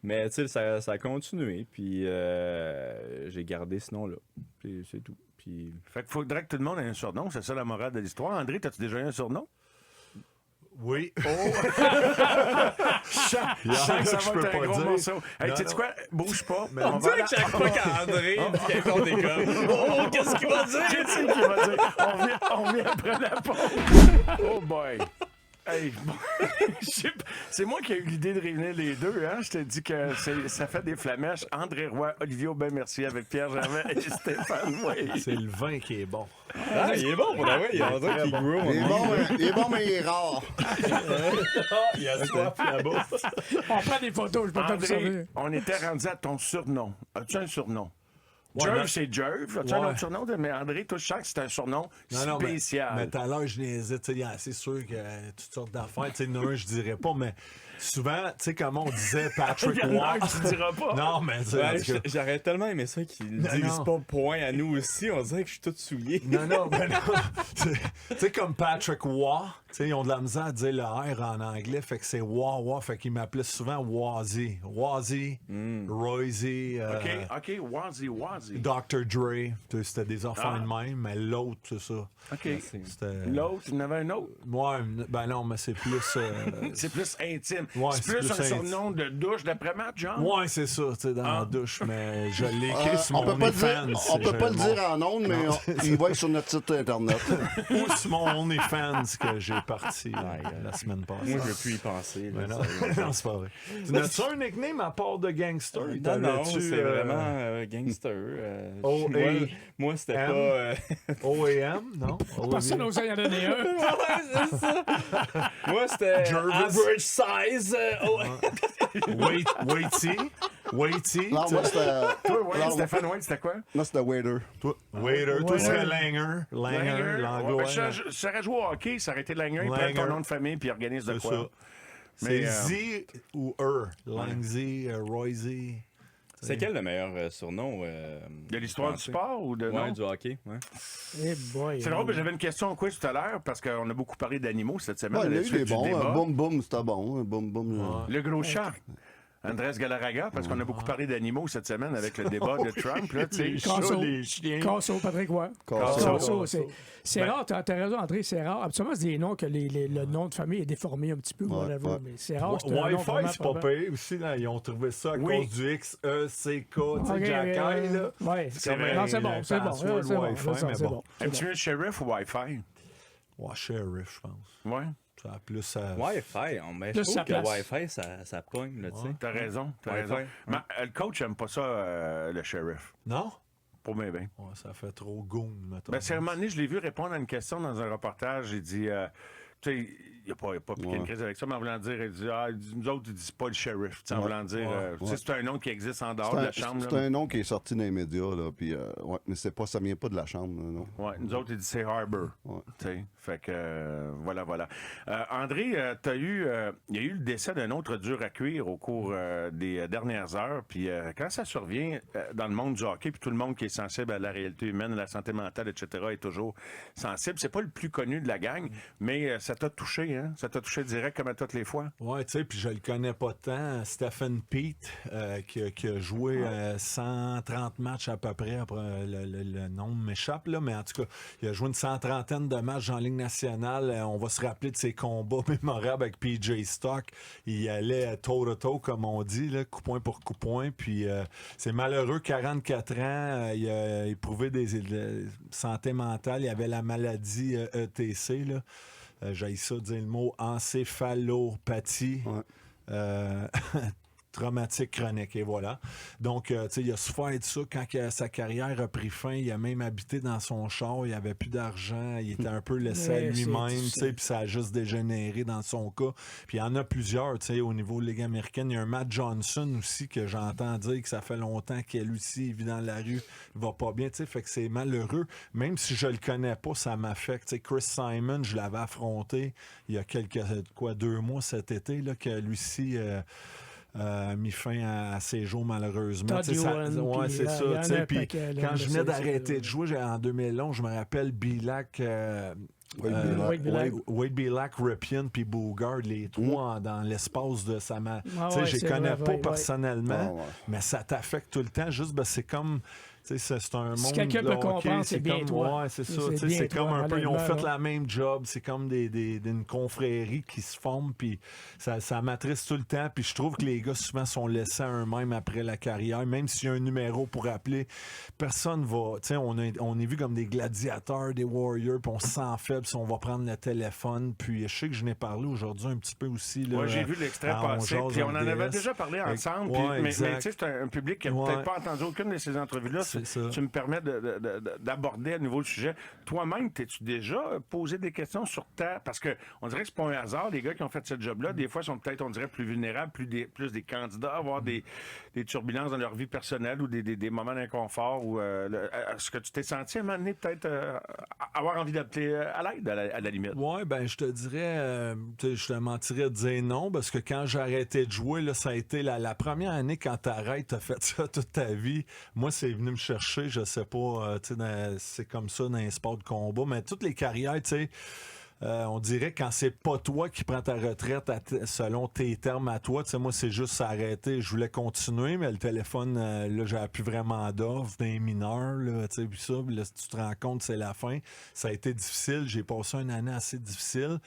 Mais tu sais, ça a continué. Puis j'ai gardé ce nom-là. Puis c'est tout. Puis... Fait qu'il faudrait que tout le monde ait un surnom, c'est ça la morale de l'histoire. André, t'as-tu déjà eu un surnom? Oui. Je sens que ça Je va peux être un pas gros dire. morceau. Hey, Non, tu sais non. quoi? Bouge pas. Mais On on va Tu sais que chaque fois qu'André dit quelque chose, t'es comme oh, qu'est-ce qu'il va dire? Je sais qu'il va dire. On vient après la pause. Oh boy. Hey, bon, c'est moi qui ai eu l'idée de réunir les deux. Hein? Je t'ai dit que ça fait des flamèches. André Roy, Olivier Aubin-Mercier avec Pierre Gervais et Stéphane Way. C'est le vin qui est bon. Ah, il est bon pour la vrai. Il y a un truc qui grow. Il est bon, mais il est rare. Il y a soif là-bas. On prend des photos, je peux pas vous André, servir. on était rendu à ton surnom. As-tu un surnom? Ouais, Jerv, mais- c'est Jerv. As-tu un Ouais. autre surnom? Mais André, toi, je sens que c'est un surnom spécial. Mais tout à l'heure, je niaisais. C'est sûr que toutes sortes d'affaires. Tu sais, non, je dirais pas, mais souvent, tu sais, comment on disait Patrick Il y en a un Watt. que tu diras pas. Non, mais tu sais, en Ouais, tout cas- J'aurais tellement aimé ça qu'ils ne disent non. pas point à nous aussi. On dirait que je suis tout souillé. Non, ben non. Tu sais, comme Patrick Waugh, tu sais, ils ont de la misère à dire le R en anglais, fait que c'est Waugh, fait qu'ils m'appelaient souvent Wazzy. Wazzy, Royzy, OK, Wazzy. Dr. Dre. Tu sais, c'était des enfants de même, mais l'autre, c'est ça. OK. C'était... L'autre, il y en avait un autre. Ouais, ben non, mais c'est plus... C'est plus intime. Ouais, c'est c'est plus plus un intime. surnom de douche d'après-match, genre? Ouais, c'est ça, tu sais, dans la douche, mais je l'ai écrit sur On mon peut pas OnlyFans. on peut pas le dire en ondes, mais il va être sur notre site Internet. Ou sur mon OnlyFans que j'ai parti la semaine passée. Moi, je veux plus y penser. Là, Mais non, sérieux. non, c'est pas vrai. N'as-tu un nickname à part de gangster? Non, non, T'avais-tu, c'est vraiment gangster. O.A. Moi, c'était M. pas... OAM, non? Personne n'ose y en donner un. Ouais, c'est ça. Moi, c'était Jervis. average size. Weighty. Non, moi, c'était. Toi, ouais, Non, Stéphane White, c'était quoi? moi, c'était Waiter. Waiter. Toi, c'est Langer. Langer. L'anglais. Ouais, je serais joué au hockey, ça aurait été Langer. Il prend Langer. ton nom de famille puis il organise de C'est quoi. ça. Mais, C'est Z ou Langzy, Royzy. C'est quel le meilleur surnom? De l'histoire du sport ou de Ouais, non? du hockey. Ouais. Eh boy. C'est drôle, mais j'avais une question au quiz tout à l'heure parce qu'on a beaucoup parlé d'animaux cette semaine. Ouais, à il y la a eu suite des du bons. débat. Boum, boum, c'était bon. Boum, boum. Le gros chat. Andrés Galarraga, parce qu'on a beaucoup parlé d'animaux cette semaine avec le débat de Trump. Là, tu sais. Les chats, Casso. les chiens. Casso, Patrick Roy. Casso. C'est rare, t'as raison, André, c'est rare. Absolument, c'est des noms que le nom de famille est déformé un petit peu, whatever, ouais. mais c'est rare. c'est un nom Wi-Fi, vraiment c'est pas probant. payé aussi. Là. Ils ont trouvé ça à Oui. cause du XECK, tu sais, Ok, Jacky, là. ouais. C'est vrai. Non, c'est bon, c'est bon. password C'est bon, Wi-Fi, c'est ça, mais c'est bon. bon. Un petit peu shérif ou Wi-Fi? Ouais, Sheriff, je pense. Ouais, Ça a plus à... Wi-Fi, mais je Plus trouve sa que place. Wi-Fi, ça pogne, là, tu sais. t'as raison. T'as Wi-Fi. raison. Mais le coach aime pas ça, le shérif. Non? Pour moi, bien. Ouais, ça fait trop goon, mettons. Ben, c'est un moment donné, je l'ai vu répondre à une question dans un reportage. Il dit, tu sais, il n'a pas piqué une crise avec ça, mais en voulant dire, il dit, nous autres, ils disent pas le shérif. Tu sais, en voulant dire, tu sais, c'est un nom qui existe en dehors de la chambre. C'est là. un nom qui est sorti dans les médias, là. Puis, ouais, mais ça vient pas de la chambre, là, non. Ouais, nous autres, ils disent c'est Harbour. Ouais. Tu sais, fait que, voilà. André, il y a eu le décès d'un autre dur à cuire au cours des dernières heures. Puis quand ça survient dans le monde du hockey, puis tout le monde qui est sensible à la réalité humaine, à la santé mentale, etc., est toujours sensible. C'est pas le plus connu de la gang, mais ça t'a touché, hein? Ça t'a touché direct comme à toutes les fois. Ouais, tu sais, puis je le connais pas tant. Stephen Pete, qui a joué 130 matchs à peu près, après le nombre m'échappe, là, mais en tout cas, il a joué une 130aine de matchs en Ligue nationale. On va se rappeler de ses combats mémorables avec PJ Stock. Il allait toe-to-toe, comme on dit, là, coup point pour coup point. Puis c'est malheureux, 44 ans, il a éprouvé des santé mentale. Il avait la maladie ETC, là. J'ai ça dire le mot encéphalopathie traumatique chronique, et voilà. Donc, tu sais, il a souffert de ça quand sa carrière a pris fin. Il a même habité dans son char, il avait plus d'argent, il était un peu laissé à Ouais, lui-même, c'est tu sais, difficile. puis ça a juste dégénéré dans son cas. Puis il y en a plusieurs, tu sais, au niveau de Ligue américaine. Il y a un Matt Johnson aussi que j'entends dire que ça fait longtemps qu'elle aussi, il vit dans la rue, il va pas bien, tu sais, fait que c'est malheureux. Même si je le connais pas, ça m'affecte. Tu sais, Chris Simon, je l'avais affronté il y a 2 mois cet été, là, que lui-ci... a mis fin à ses jours, malheureusement. Todd Tu sais, Ewan, ouais, puis, c'est il y ça. en a tu sais, un puis paquet, là, quand je venais c'est- d'arrêter de jouer en 2011, je me rappelle Bilac, Wade Bilac, Ripien puis Bogard, les trois dans l'espace de sa main. Ah Tu sais, ouais, je les c'est connais vrai, pas ouais. personnellement, Ah ouais. mais ça t'affecte tout le temps. Juste, ben, c'est comme... C'est un monde. Si quelqu'un de peut hockey, comprendre, c'est bien comme, toi. Ouais, c'est ça. C'est bien C'est comme toi, un peu. Ils ont fait honnêtement, là. la même job. C'est comme une confrérie qui se forme. Puis ça m'attriste tout le temps. Puis je trouve que les gars, souvent, sont laissés à eux-mêmes après la carrière. Même s'il y a un numéro pour appeler, personne va. On est vu comme des gladiateurs, des warriors. Puis on se sent faible. Si on va prendre le téléphone. Puis je sais que je n'ai parlé aujourd'hui un petit peu aussi. Moi, j'ai vu l'extrait passer. Puis on en avait déjà parlé ensemble. Ouais, mais tu sais, exact. c'est un public qui n'a peut-être pas entendu aucune de ces entrevues-là. C'est ça. Tu me permets d'aborder à nouveau le sujet. Toi-même, t'es-tu déjà posé des questions sur parce qu'on dirait que c'est pas un hasard, les gars qui ont fait ce job-là, des fois, sont peut-être, on dirait, plus vulnérables, plus des candidats à avoir des turbulences dans leur vie personnelle ou des moments d'inconfort. Est-ce que tu t'es senti à un moment donné, peut-être, avoir envie d'appeler à l'aide, à la limite? Ouais, ben je te dirais, je te mentirais de dire non, parce que quand j'ai arrêté de jouer, là, ça a été la première année quand t'arrêtes, t'as fait ça toute ta vie. Moi, c'est venu me chercher, je sais pas, c'est comme ça dans les sports de combat, mais toutes les carrières, tu sais, on dirait quand c'est pas toi qui prends ta retraite selon tes termes à toi, tu sais, moi, c'est juste s'arrêter. Je voulais continuer, mais le téléphone, là, j'avais plus vraiment d'offres d'un mineur, là, tu sais, puis ça, puis là, si tu te rends compte, c'est la fin. Ça a été difficile. J'ai passé une année assez difficile.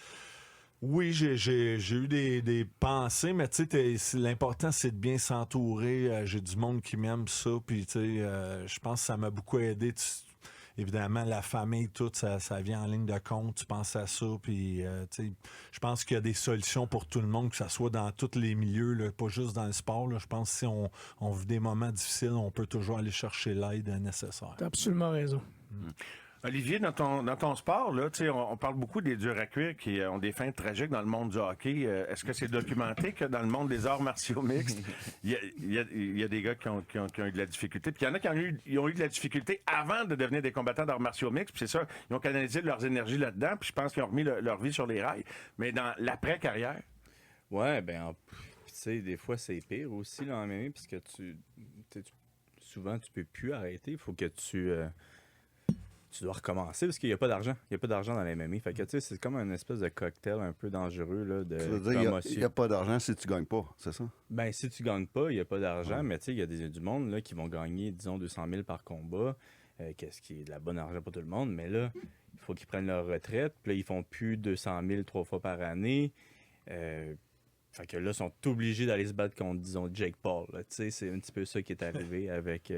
Oui, j'ai eu des pensées, mais tu sais, l'important, c'est de bien s'entourer. J'ai du monde qui m'aime ça, puis tu sais, je pense que ça m'a beaucoup aidé. Évidemment, la famille, tout, ça vient en ligne de compte. Tu penses à ça, puis tu sais, je pense qu'il y a des solutions pour tout le monde, que ce soit dans tous les milieux, là, pas juste dans le sport. Là. Je pense que si on vit des moments difficiles, on peut toujours aller chercher l'aide nécessaire. T'as absolument raison. Olivier, dans ton sport, là, on parle beaucoup des durs à cuire qui ont des fins tragiques dans le monde du hockey. Est-ce que c'est documenté que dans le monde des arts martiaux mixtes, il y a des gars qui ont eu de la difficulté? Puis il y en a qui ont eu de la difficulté avant de devenir des combattants d'arts martiaux mixtes. Puis c'est ça, ils ont canalisé leurs énergies là-dedans. Puis je pense qu'ils ont remis leur vie sur les rails. Mais dans l'après-carrière... Ouais, tu sais, des fois, c'est pire aussi, là, en MMA, puisque souvent, tu peux plus arrêter. Il faut que tu dois recommencer parce qu'il n'y a pas d'argent. Il n'y a pas d'argent dans la MMA. Fait que, tu sais, c'est comme un espèce de cocktail un peu dangereux, là, de Tu veux dire, promotion. il n'y a pas d'argent si tu gagnes pas, c'est ça? Ben, si tu gagnes pas, il n'y a pas d'argent, mais tu sais, il y a du monde, là, qui vont gagner, disons, 200 000 par combat, qu'est-ce qui est de la bonne argent pour tout le monde, mais là, il faut qu'ils prennent leur retraite, puis là, ils font plus 200 000 3 fois par année. Fait que là, ils sont obligés d'aller se battre contre, disons, Jake Paul. Tu sais, c'est un petit peu ça qui est arrivé avec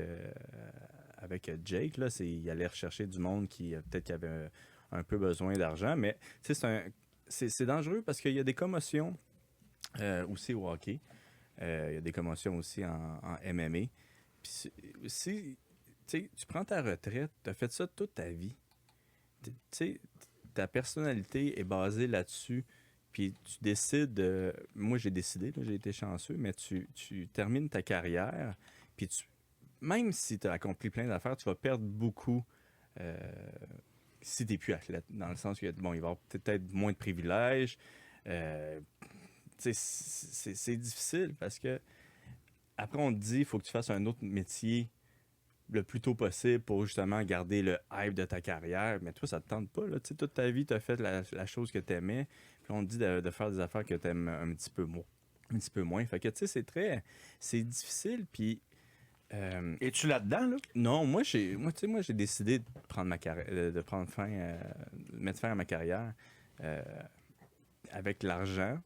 Jake. Là, il allait rechercher du monde qui peut-être qui avait un peu besoin d'argent. Mais c'est dangereux parce qu'il y a des commotions aussi au hockey. Il y a des commotions aussi en MMA. Puis si tu prends ta retraite, tu as fait ça toute ta vie. Tu sais, ta personnalité est basée là-dessus. Puis tu décides, moi j'ai décidé, là, j'ai été chanceux, mais tu termines ta carrière, puis même si tu as accompli plein d'affaires, tu vas perdre beaucoup si tu n'es plus athlète, dans le sens qu'il il va y avoir peut-être moins de privilèges. C'est difficile parce que après on te dit il faut que tu fasses un autre métier le plus tôt possible pour justement garder le hype de ta carrière, mais toi ça te tente pas, là. Toute ta vie tu as fait la chose que tu aimais. Puis on te dit de faire des affaires que tu aimes un petit peu moins. Fait que, tu sais, c'est difficile. Puis. Es-tu là-dedans, là? Non, moi, j'ai décidé de prendre ma carrière, de mettre fin à ma carrière avec l'argent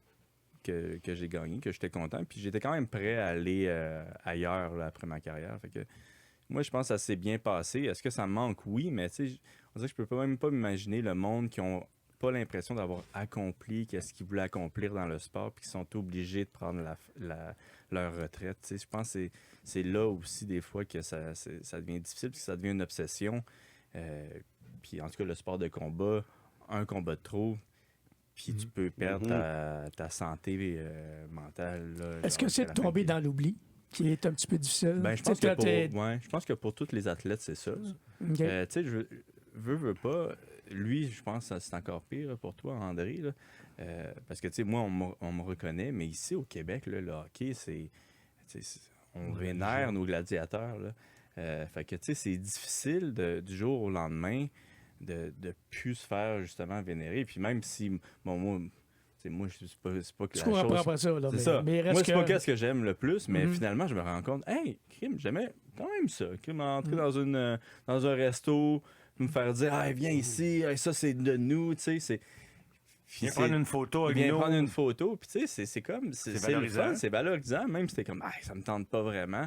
que j'ai gagné, que j'étais content. Puis j'étais quand même prêt à aller ailleurs là, après ma carrière. Fait que. Moi, je pense que ça s'est bien passé. Est-ce que ça me manque? Oui, mais tu sais, on dirait que je peux même pas m'imaginer le monde qui ont pas l'impression d'avoir accompli qu'est-ce qu'ils voulaient accomplir dans le sport puis qui sont obligés de prendre leur retraite. Tu sais, je pense que c'est là aussi des fois que ça devient difficile puis que ça devient une obsession. Puis en tout cas, le sport de combat, un combat de trop, puis tu peux perdre ta santé mentale. Là, Est-ce que c'est de tomber dans l'oubli qui est un petit peu difficile? Ben, je pense que pour tous les athlètes, c'est ça. Okay. Tu sais, je veux pas... Lui, je pense que c'est encore pire pour toi, André. Là. Parce que, tu sais, moi, on me reconnaît, mais ici, au Québec, là, le hockey, on vénère nos gladiateurs. Là. Fait que, tu sais, c'est difficile du jour au lendemain de plus se faire, justement, vénérer. Puis même si, bon, moi, tu moi, c'est pas que Tu la cours chose... après ça. Là, C'est ça. Mais il reste Moi, c'est que... pas qu'est-ce que j'aime le plus, mais Mhm. finalement, je me rends compte, hey, crime, j'aimais quand même ça. Crime, entrer dans un resto, me faire dire, hey, viens ici, hey, ça, c'est de nous, tu sais, c'est... Viens prendre une photo avec Viens nous. prendre une photo, puis tu sais, c'est comme... C'est le valorisant. fun, c'est valorisant, même si t'es comme, hey, ça me tente pas vraiment.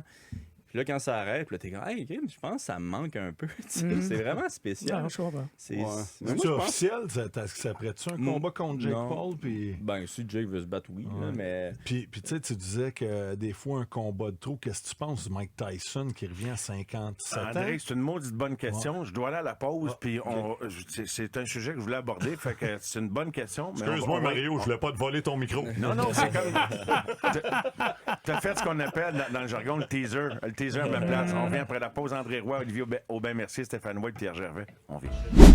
Puis là, quand ça arrête, puis là, t'es comme, hey, crime, je pense que ça me manque un peu, tu sais, Mhm. c'est vraiment spécial. Non, je comprends. C'est... Ouais. Mais moi, C'est je pense- officiel, ça ferait-tu un combat contre Jake Non. Paul? Puis Ben, si Jake veut se battre, oui, là, Ouais. mais... tu sais, tu disais que des fois, un combat de trop, qu'est-ce que tu penses du Mike Tyson qui revient à 57 ans? André, c'est une maudite bonne question. Je dois aller à la pause, puis c'est un sujet que je voulais aborder, fait que c'est une bonne question. mais on va- je voulais pas te voler ton micro. Non, non, c'est comme. T'as fait ce qu'on appelle dans le jargon le teaser. Le teaser à ma place. On revient après la pause. André Roy, Olivier Aubin-Mercier, Stéphane White, Pierre Gervais. On vient.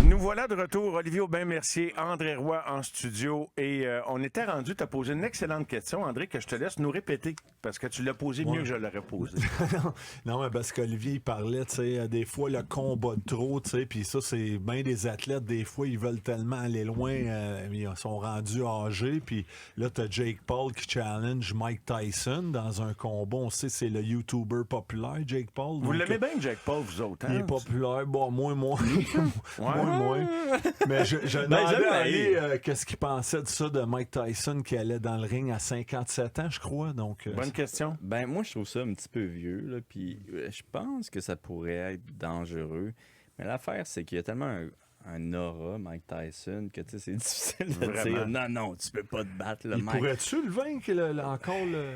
Nous voilà de retour. Olivier Aubin-Mercier, André Roy en studio. Et on était rendu. Tu as posé une excellente question, André, que je te laisse nous répéter. Parce que tu l'as posé mieux que je l'aurais posé. Non, mais parce qu'Olivier, il parlait, tu sais, des fois, le combat de trop, tu sais, puis ça, c'est bien des athlètes, des fois, ils veulent tellement aller loin, ils sont rendus âgés, puis là, t'as Jake Paul qui challenge Mike Tyson dans un combat. On sait, c'est le YouTuber populaire, Jake Paul. Vous Donc, l'aimez bien, Jake Paul, vous autres, hein? il est populaire, bon, moins. Ouais. Moins. Mais je Ben, demandais j'aime à aller. Ali qu'est-ce qu'il pensait de ça, de Mike Tyson qui allait dans le ring à 57 ans, je crois. Donc, Bonne question. Ben, moi, je trouve ça un petit peu vieux, là, puis je pense que ça pourrait être dangereux. Mais l'affaire, c'est qu'il y a tellement un aura, Mike Tyson, que, tu sais, c'est difficile de Vraiment. dire, non, tu peux pas te battre, là, il Mike. pourrait-tu le vaincre encore le...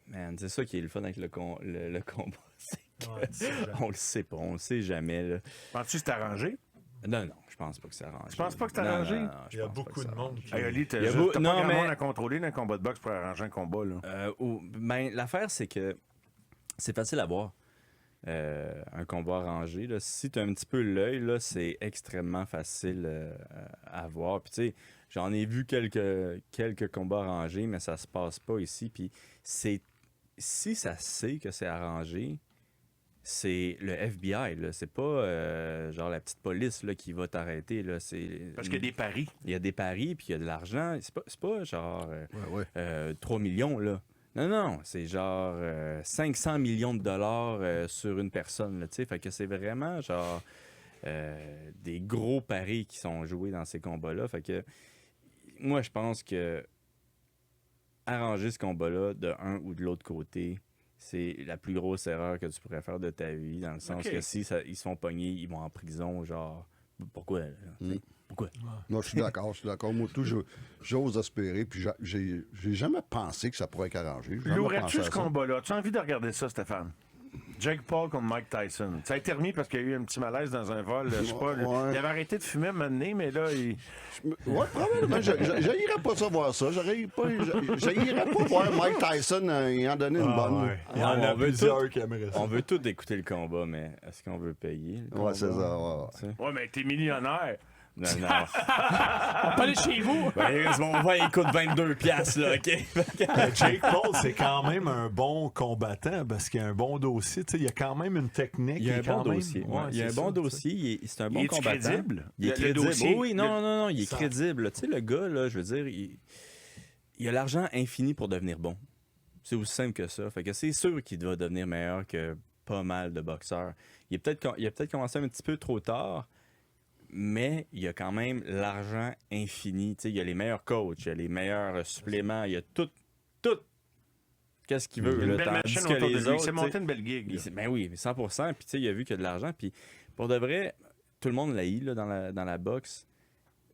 Man, c'est ça qui est le fun avec le combat. C'est Ouais, tu sais, on le sait pas, on le sait jamais, là. Penses-tu que c'est arrangé? Non, je pense pas que c'est arrangé. Tu penses pas que c'est Non, arrangé? non, je Il y a pense pas beaucoup que de c'est monde arrangé. qui... Hey, Oli, t'as Il y a pas non, grand mais- monde à contrôler dans un combat de boxe pour arranger un combat, là. Ben, l'affaire, c'est que c'est facile à voir. Un combat arrangé, là. Si tu as un petit peu l'œil, là, c'est extrêmement facile à voir. Puis, tu sais, j'en ai vu quelques combats arrangés, mais ça se passe pas ici. Puis, si ça sait que c'est arrangé, c'est le FBI, là. C'est pas genre la petite police là, qui va t'arrêter. Là. Parce qu'il y a des paris. Il y a des paris, puis il y a de l'argent. C'est pas genre 3 millions, là. Non, c'est genre 500 millions de dollars sur une personne, là, tu sais. Fait que c'est vraiment genre des gros paris qui sont joués dans ces combats-là. Fait que moi, je pense que arranger ce combat-là de un ou de l'autre côté, c'est la plus grosse erreur que tu pourrais faire de ta vie, dans le sens Ok. que si ils se font pogner, ils vont en prison, genre, pourquoi? Là, tu sais? Pourquoi? Non, je suis d'accord. Moi, tout, j'ose espérer, puis j'ai jamais pensé que ça pourrait être arrangé. J'ai jamais Louerais-tu pensé à ce ça. combat-là? As-tu envie de regarder ça, Stéphane? Jake Paul contre Mike Tyson. Ça a été remis parce qu'il y a eu un petit malaise dans un vol. Je sais pas. Ouais. Il avait arrêté de fumer un moment donné, mais là, il... Ouais, probablement. J'haïrais pas ça voir ça. J'haïrais pas voir Mike Tyson y en donner une bonne. Ouais. Il y en On a veut plusieurs qui aimeraient ça. On veut tous écouter le combat, mais est-ce qu'on veut payer? Le Ouais, c'est combat? ça. Ouais. Tu sais? Ouais, mais t'es millionnaire. Non. On peut aller chez vous. Ben, mon vin, il coûte 22 piastres, là, OK? Jake Paul, c'est quand même un bon combattant parce qu'il y a un bon dossier. Tu sais, il y a quand même une technique. Il y a un qui est quand bon même- dossier. Ouais, Il y a un c'est bon ça, dossier. C'est un bon Il est combattant. crédible? Il est Le crédible. dossier, Oui, non, il est Ça- crédible. Tu sais, le gars, là, je veux dire, il a l'argent infini pour devenir bon. C'est aussi simple que ça. Fait que c'est sûr qu'il va devenir meilleur que pas mal de boxeurs. Il a peut-être commencé un petit peu trop tard, mais il a quand même l'argent infini. Tu sais, il y a les meilleurs coachs, il y a les meilleurs suppléments, il y a tout. Qu'est-ce qu'il veut, Il y a une là, belle tandis machine que autour de les lui. Il autres, s'est tu sais, monté une belle gig. là. ben oui, 100%. Puis tu sais, il a vu qu'il y a de l'argent. Puis pour de vrai, tout le monde l'a eu là, dans la boxe.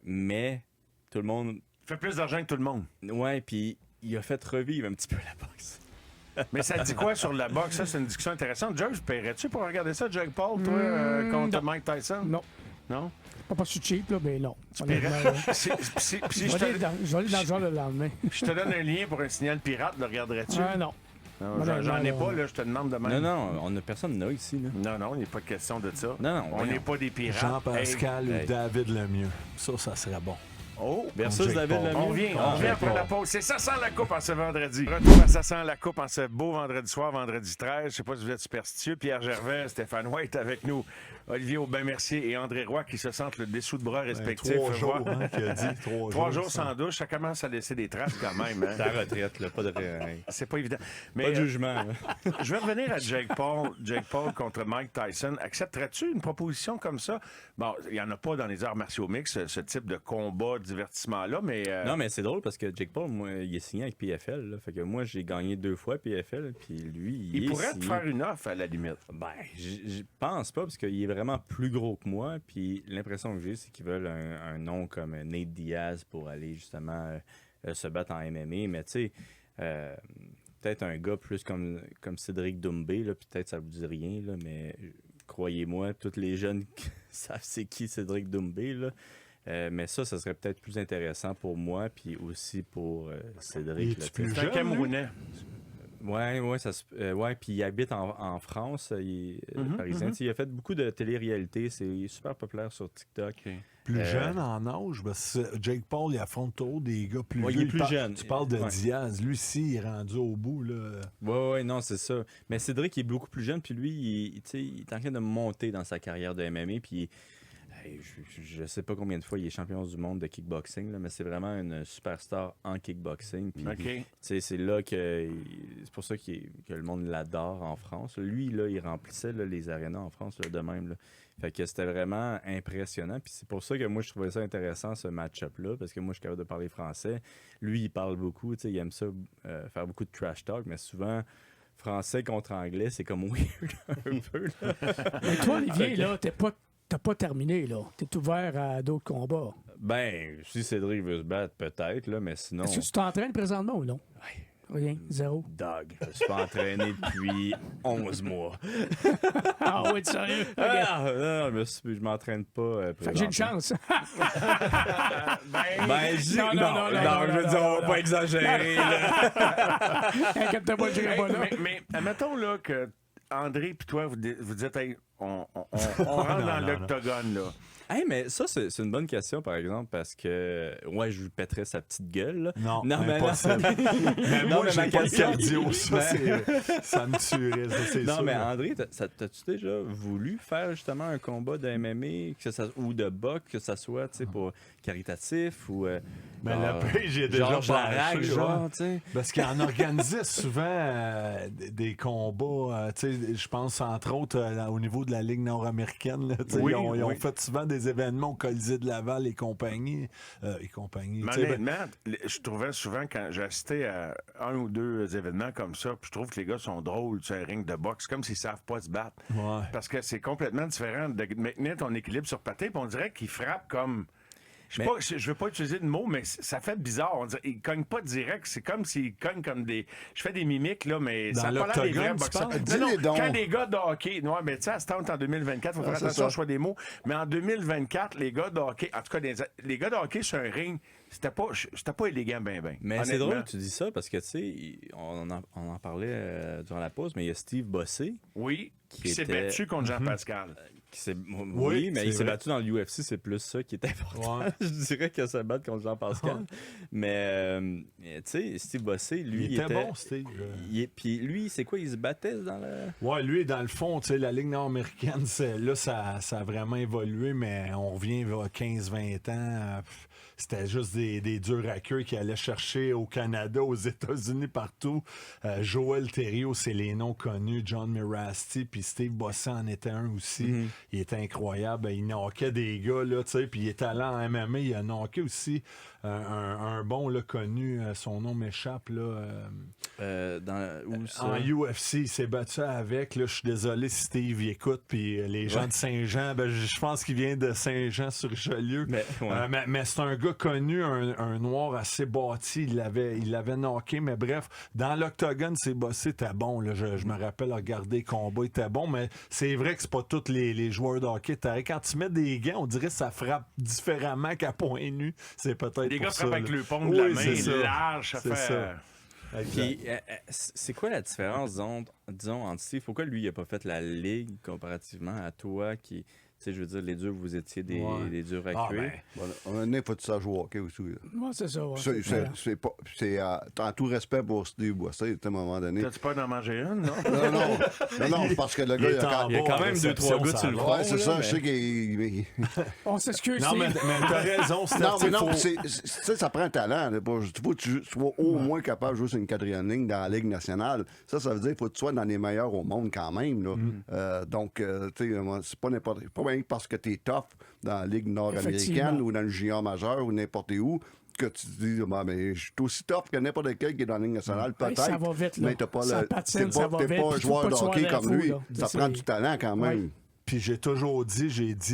Mais tout le monde... Il fait plus d'argent que tout le monde. Ouais, puis il a fait revivre un petit peu la boxe. Mais ça dit quoi sur la boxe? Ça, c'est une discussion intéressante. George, paierais-tu pour regarder ça, Jake Paul, toi, contre non. Mike Tyson? Non. Non? Pas parce que je suis cheap, là, mais non. paierais- Honnêtement, là. Si Je vais aller dans le genre le lendemain. je te donne un lien pour un signal pirate, le regarderais-tu? Ah non. Non, j'en ai pas, là, je te demande de même. Non, personne n'a ici. Là. Non, il n'est pas question de ça. Non, On voyons. n'est pas des pirates. Jean-Pascal Hey. ou David Lemieux. Ça serait bon. Oh! Versus Jake David Paul. Lemieux. On revient Ah, après Paul. la pause. C'est ça sent la coupe en ce vendredi. Retour à ça sent la coupe en ce beau vendredi soir, vendredi 13. Je sais pas si vous êtes superstitieux. Pierre Gervais, Stéphane White avec nous. Olivier Aubin-Mercier et André Roy qui se sentent le dessous de bras respectifs. 3 Faut jours, voir. hein, qu'il a dit. 3 jours sans douche, ça commence à laisser des traces quand même. Hein? Ta retraite, là, pas de rien. C'est pas évident. Mais Pas de jugement. là. je vais revenir à Jake Paul. Jake Paul contre Mike Tyson. Accepterais-tu une proposition comme ça? Bon, il n'y en a pas dans les arts martiaux mix, ce type de combat, divertissement-là, mais... Non, mais c'est drôle parce que Jake Paul, moi, il est signé avec PFL. Là. Fait que moi, j'ai gagné 2 fois PFL, puis lui, il est pourrait te signé. faire une offre à la limite. Ben, je pense pas, parce qu'il est vraiment plus gros que moi. Puis l'impression que j'ai, c'est qu'ils veulent un nom comme Nate Diaz pour aller justement se battre en MMA. Mais tu sais, peut-être un gars plus comme Cédric Doumbé, là, puis peut-être ça vous dit rien, là, mais croyez-moi, tous les jeunes savent c'est qui Cédric Doumbé, là. Mais ça serait peut-être plus intéressant pour moi, puis aussi pour Cédric. Il est-tu là, plus tu sais. C'est un jeune, Camerounais. Ouais, puis il habite en France, il est parisien. Tu sais, il a fait beaucoup de télé-réalité, c'est super populaire sur TikTok. Plus jeune en âge, parce que Jake Paul, il affronte toujours des gars plus Ouais, vieux. il est plus jeune. Tu parles de Ouais. Diaz. Lui, si, il est rendu au bout. Là. Ouais, non, c'est ça. Mais Cédric, il est beaucoup plus jeune, puis lui, tu sais, il est en train de monter dans sa carrière de MMA, puis je sais pas combien de fois il est champion du monde de kickboxing, là, mais c'est vraiment une superstar en kickboxing. Puis, OK. tu sais, c'est là que c'est pour ça que le monde l'adore en France. Lui, là, il remplissait là, les arénas en France là, de même. Là. Fait que c'était vraiment impressionnant. Puis c'est pour ça que moi, je trouvais ça intéressant, ce match-up-là, parce que moi, je suis capable de parler français. Lui, il parle beaucoup, tu sais, il aime ça, faire beaucoup de trash talk, mais souvent, français contre anglais, c'est comme weird un peu. Là. Mais toi, Olivier, là, t'as pas terminé, là. T'es ouvert à d'autres combats. Ben, si Cédric veut se battre, peut-être, là, mais sinon... Est-ce que tu t'entraînes présentement ou non? Rien, zéro. Dog, je suis pas entraîné depuis 11 mois. Ah oui, sérieux? OK. Non, je m'entraîne pas. Fait que j'ai une présentement. chance. Ben, Non, je veux dire, on va pas exagérer. Là. Inquiète-toi pas, je dirai pas là. Mais admettons là, que André et toi, vous dites, hey, on rentre dans l'octogone, là. Hey, mais ça, c'est une bonne question, par exemple, parce que, ouais, je lui pèterais sa petite gueule. Là. Non, mais impossible. Mais Non, moi, mais j'ai ma pas le question- cardio. Ça me tuerait, ça, c'est Non, sûr. mais André, t'as-tu déjà voulu faire justement un combat de MMA ou de boxe, que ça soit, tu sais, pour caritatif ou... Mais genre, le pire, j'ai déjà Georges Larac, penché, genre, ouais. tu sais. Parce qu'il en organisait souvent des combats. Tu sais, je pense entre autres au niveau de la Ligue nord-américaine. Là, tu sais, Oui, ils ont oui. fait souvent des événements au Colisée de Laval et compagnie. Mais tu sais, ben, honnêtement, je trouvais souvent, quand j'ai assisté à un ou deux événements comme ça, puis je trouve que les gars sont drôles sur un ring de boxe, comme s'ils savent pas se battre. ouais. Parce que c'est complètement différent de maintenir ton équilibre sur patin, puis on dirait qu'ils frappent comme... Je veux pas utiliser de mots, mais ça fait bizarre. On dirait, ils cognent pas direct. C'est comme s'ils cognent comme des... Je fais des mimiques, là, mais Dans ça n'a pas l'air des vrais l'octogone, tu boxeurs. parles? Dis-les donc. Quand les gars de hockey... Non, mais tu sais, à ce temps, en 2024, il faut faire c'est attention ça. au choix des mots. Mais en 2024, les gars de hockey... En tout cas, les gars de hockey sur un ring, c'était pas élégant, ben. Mais c'est honnêtement. drôle que tu dis ça parce que, tu sais, on en parlait durant la pause, mais il y a Steve Bossé Oui, qui s'est était- battu contre Jean-Pascal. qui s'est. Oui, Oui, mais c'est il s'est vrai. battu dans l'UFC, c'est plus ça qui est important. Ouais. Je dirais que se battre contre Jean-Pascal. Mais, tu sais, Steve Bossé, lui, Il était bon, Steve. Puis lui, c'est quoi, il se battait dans le. Ouais, lui, dans le fond, tu sais, la Ligue nord-américaine, là, ça a vraiment évolué, mais on revient vers 15-20 ans. C'était juste des durs à queue qui allaient chercher au Canada, aux États-Unis, partout. Joël Thériault, c'est les noms connus. John Mirasti, puis Steve Bossé en était un aussi. Il était incroyable. Il knockait des gars, là, tu sais, puis il est allé en MMA. Il a knocké aussi un bon, là, connu. Son nom m'échappe, là. Où ça? En UFC, il s'est battu avec. Là, je suis désolé si Steve y écoute. Puis les gens de Saint-Jean, ben, je pense qu'il vient de Saint-Jean-sur-Richelieu. Mais, ouais. Mais c'est un gars connu, un noir assez bâti. Il l'avait knocké. Mais bref, dans l'octogone, c'est bossé, t'es bon. Là. Je me rappelle regarder les combats, il était bon. Mais c'est vrai que c'est pas tous les joueurs de hockey. Quand tu mets des gants, on dirait que ça frappe différemment qu'à point nu. C'est peut-être Les pour gars ça, frappent là. avec le paume de la Oui, main c'est ça. large, ça C'est fait... ça. Puis, c'est quoi la différence, disons, entre Steve? Pourquoi lui, il a pas fait la ligue comparativement à toi qui. sais, je veux dire, les durs, vous étiez des durs à Ah, cuire. ben, Bon, à un moment donné, faut que tu saches jouer au hockey aussi. Là. Ouais, c'est ça. Ouais, C'est en tout respect pour Steve Boissé, à un moment donné. T'as-tu peur d'en manger une, non? Non, parce que le gars, Il y a quand même 2-3 gouttes sur le front. Ouais, c'est là, ça, mais- je sais qu'il. On s'excuse, Non, mais Steve. t'as raison, Steph. Non, mais non, faut- tu sais, ça prend un talent. Il faut que tu sois au moins capable de jouer sur une quatrième ligne dans la Ligue nationale. Ça veut dire qu'il faut que tu sois dans les meilleurs au monde quand même. Là. Donc, tu sais, moi, c'est pas n'importe pas bien parce que tu es tough dans la Ligue nord-américaine Effectivement. ou dans le junior majeur ou n'importe où que tu te dis, mais je suis aussi tough que n'importe quel qui est dans la Ligue nationale, Hey, peut-être. ça va vite, là. Mais t'as pas Ça le. patine, T'es ça va pas vite, un puis joueur faut de pas que tu hockey sois comme fou, lui. là. Ça C'est- prend du talent quand même. Ouais. Puis j'ai toujours dit,